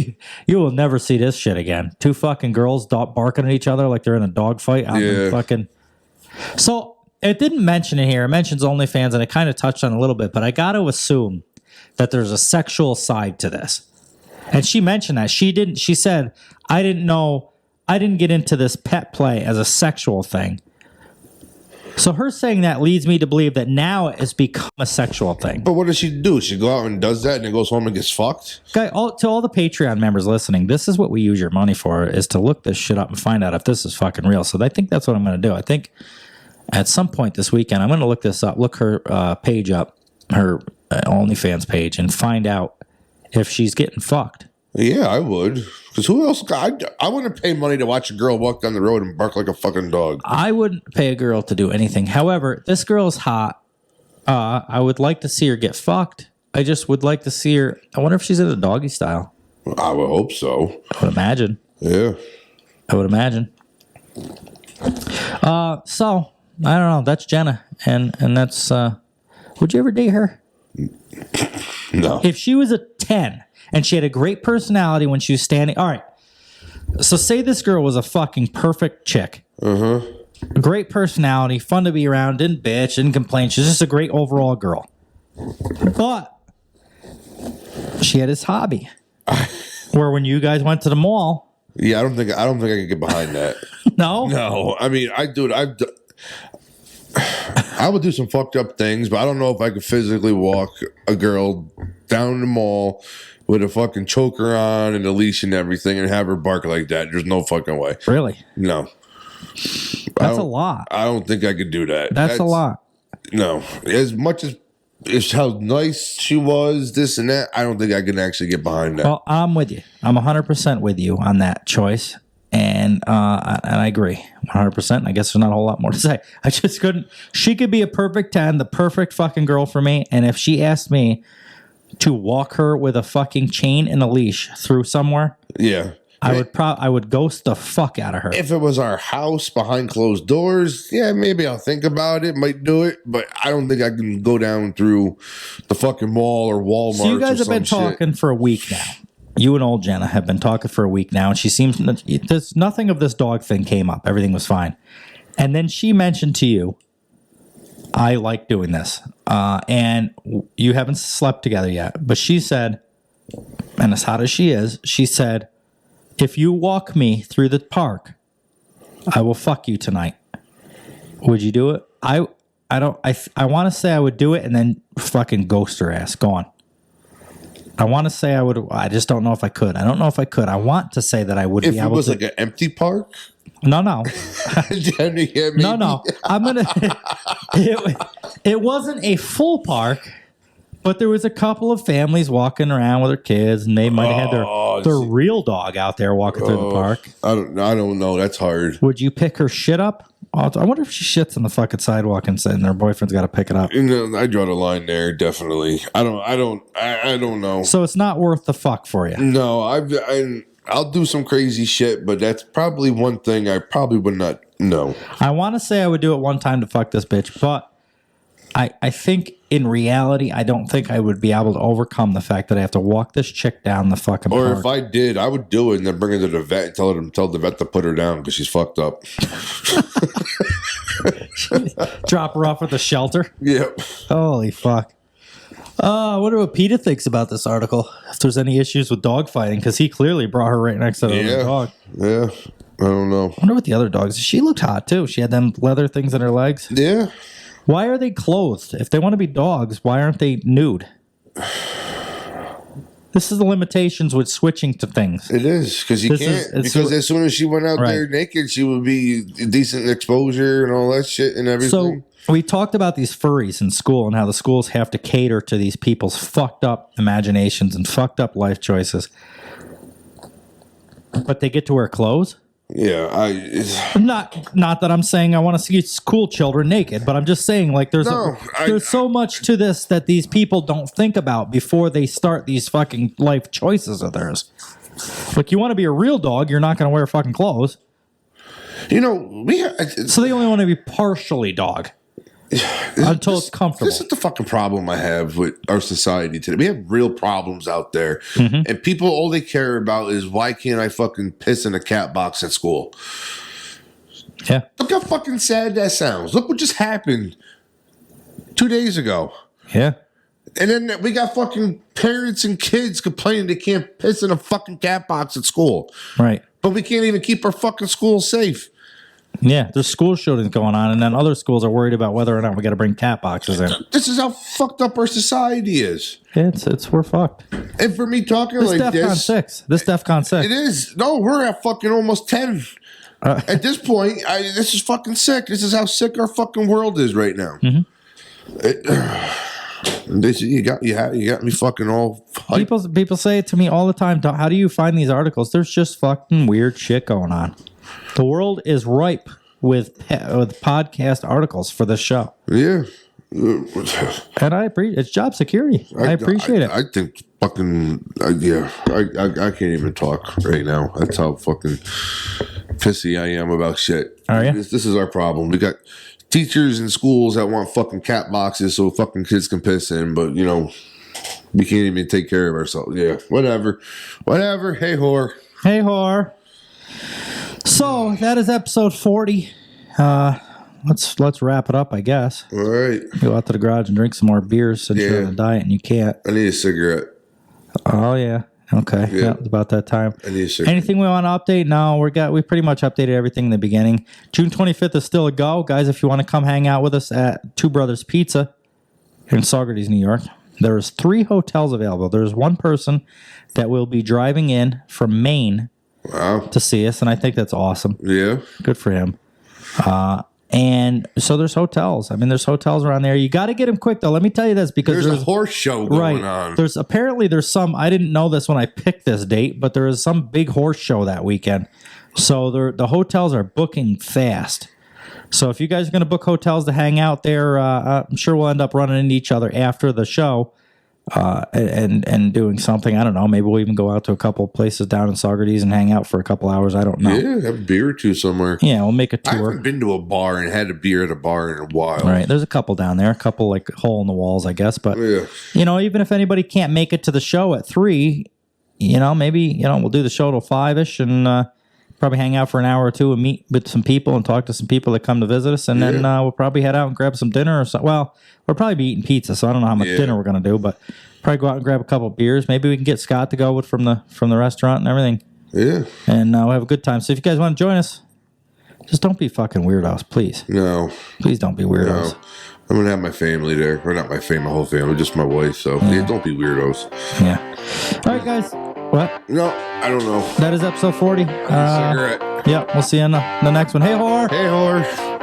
you will never see this shit again. Two fucking girls barking at each other like they're in a dog fight. So it didn't mention it here. It mentions OnlyFans and it kind of touched on it a little bit, but I got to assume that there's a sexual side to this. And she mentioned that. She said, I didn't get into this pet play as a sexual thing. So her saying that leads me to believe that now it has become a sexual thing. But what does she do? She go out and does that and then goes home and gets fucked? To all the Patreon members listening, this is what we use your money for, is to look this shit up and find out if this is fucking real. So I think that's what I'm going to do. I think at some point this weekend, I'm going to look this up, look her page up, her OnlyFans page, and find out if she's getting fucked. Yeah, I would. Because who else? I wouldn't pay money to watch a girl walk down the road and bark like a fucking dog. I wouldn't pay a girl to do anything. However, this girl's hot. I would like to see her get fucked. I just would like to see her. I wonder if she's in a doggy style. I would hope so. I would imagine. Yeah. I would imagine. So, I don't know. That's Jenna. And that's... would you ever date her? No. If she was a 10... and she had a great personality when she was standing. All right. So say this girl was a fucking perfect chick. Great personality, fun to be around, didn't bitch, didn't complain. She's just a great overall girl. But she had this hobby where when you guys went to the mall. Yeah, I don't think I could get behind that. No? No. I mean, I would do some fucked up things, but I don't know if I could physically walk a girl down the mall with a fucking choker on and a leash and everything and have her bark like that. There's no fucking way. Really? No. That's a lot. I don't think I could do that. That's a lot. No. As much as how nice she was, this and that, I don't think I can actually get behind that. Well, I'm with you. I'm 100% with you on that choice. And I agree 100%. I guess there's not a whole lot more to say. I just couldn't. She could be a perfect 10, the perfect fucking girl for me. And if she asked me to walk her with a fucking chain and a leash through somewhere, yeah, I would ghost the fuck out of her. If it was our house behind closed doors, yeah, maybe I'll think about it, might do it, but I don't think I can go down through the fucking mall or Walmart. So you guys have been talking for a week now. You and old Jenna have been talking for a week now, and she seems there's nothing of this dog thing came up. Everything was fine. And then she mentioned to you, I like doing this. And you haven't slept together yet. But she said, and as hot as she is, she said, if you walk me through the park, I will fuck you tonight. Would you do it? I want to say I would do it and then fucking ghost her ass. Go on. I want to say I would. I just don't know if I could. I don't know if I could. I want to say that I would be able to. If it was like an empty park? No. No. I'm going to. It wasn't a full park, but there was a couple of families walking around with their kids, and they might have had their real dog out there walking through the park. I don't know. That's hard. Would you pick her shit up? I wonder if she shits on the fucking sidewalk and her boyfriend's got to pick it up. I draw the line there, definitely. I don't know. So it's not worth the fuck for you. No, I'll do some crazy shit, but that's probably one thing I probably would not know. I want to say I would do it one time to fuck this bitch, but I think in reality, I don't think I would be able to overcome the fact that I have to walk this chick down the fucking Or park. if I did, I would do it and then bring her to the vet and tell the vet to put her down because she's fucked up. Drop her off at the shelter. Yep. Holy fuck. I wonder what Peter thinks about this article. If there's any issues with dog fighting, because he clearly brought her right next to the other dog. Yeah. I don't know. I wonder what the other dogs. She looked hot too. She had them leather things in her legs. Yeah. Why are they clothed? If they want to be dogs, why aren't they nude? This is the limitations with switching to things. It is because you can't. Because as soon as she went out there naked, she would be decent exposure and all that shit and everything. So we talked about these furries in school and how the schools have to cater to these people's fucked up imaginations and fucked up life choices. But they get to wear clothes? Yeah, not that I'm saying I want to see cool children naked, but I'm just saying like there's so much to this that these people don't think about before they start these fucking life choices of theirs. Like you want to be a real dog, you're not going to wear fucking clothes. You know, so they only want to be partially dog. Until it's comfortable. This is the fucking problem I have with our society today. We have real problems out there. And people, all they care about is why can't I fucking piss in a cat box at school? Yeah. Look how fucking sad that sounds. Look what just happened 2 days ago. Yeah. And then we got fucking parents and kids complaining they can't piss in a fucking cat box at school. Right. But we can't even keep our fucking schools safe. Yeah, there's school shootings going on, and then other schools are worried about whether or not we got to bring cat boxes in. This is how fucked up our society is. We're fucked. And for me talking like this, this DEFCON 6. It is. No, we're at fucking almost 10. At this point, this is fucking sick. This is how sick our fucking world is right now. You got me fucking all hyped. People say it to me all the time. How do you find these articles? There's just fucking weird shit going on. The world is ripe with podcast articles for this show. Yeah. And I appreciate it's job security. I appreciate it. I think fucking I can't even talk right now. That's how fucking pissy I am about shit. Are you? This is our problem. We got teachers in schools that want fucking cat boxes so fucking kids can piss in, but you know we can't even take care of ourselves. Yeah, whatever. Hey whore. So that is episode 40. Let's wrap it up, I guess. All right. Go out to the garage and drink some more beers since you're on a diet and you can't. I need a cigarette. Oh yeah. Okay. Yeah, it's about that time. I need a cigarette. Anything we want to update? No, we pretty much updated everything in the beginning. June 25th is still a go, guys. If you want to come hang out with us at Two Brothers Pizza in Saugerties, New York, there's 3 hotels available. There's one person that will be driving in from Maine. Wow. To see us, and I think that's awesome. Yeah. Good for him. And so there's hotels. I mean, there's hotels around there. You got to get them quick, though. Let me tell you this, because there's a horse show going on. There's some, I didn't know this when I picked this date, but there is some big horse show that weekend. So the hotels are booking fast. So if you guys are going to book hotels to hang out there, I'm sure we'll end up running into each other after the show. And doing something. I don't know. Maybe we'll even go out to a couple places down in Saugerties and hang out for a couple hours. I don't know. Yeah, have a beer or two somewhere. Yeah, we'll make a tour. I haven't been to a bar and had a beer at a bar in a while. Right. There's a couple down there. A couple like hole in the walls, I guess. But, even if anybody can't make it to the show at 3, maybe, we'll do the show till 5-ish and probably hang out for an hour or two and meet with some people and talk to some people that come to visit us. And then we'll probably head out and grab some dinner or something. Well, we'll probably be eating pizza, so I don't know how much dinner we're going to do, but probably go out and grab a couple beers. Maybe we can get Scott to go with from the restaurant and everything. Yeah. And we'll have a good time. So if you guys want to join us, just don't be fucking weirdos, please. No. Please don't be weirdos. No. I'm going to have my family there. Or not my family, my whole family, just my wife. So don't be weirdos. Yeah. All right, guys. What? No, I don't know. That is episode 40. Cigarette. Yeah, we'll see you on the next one. Hey, whore. Hey, whore.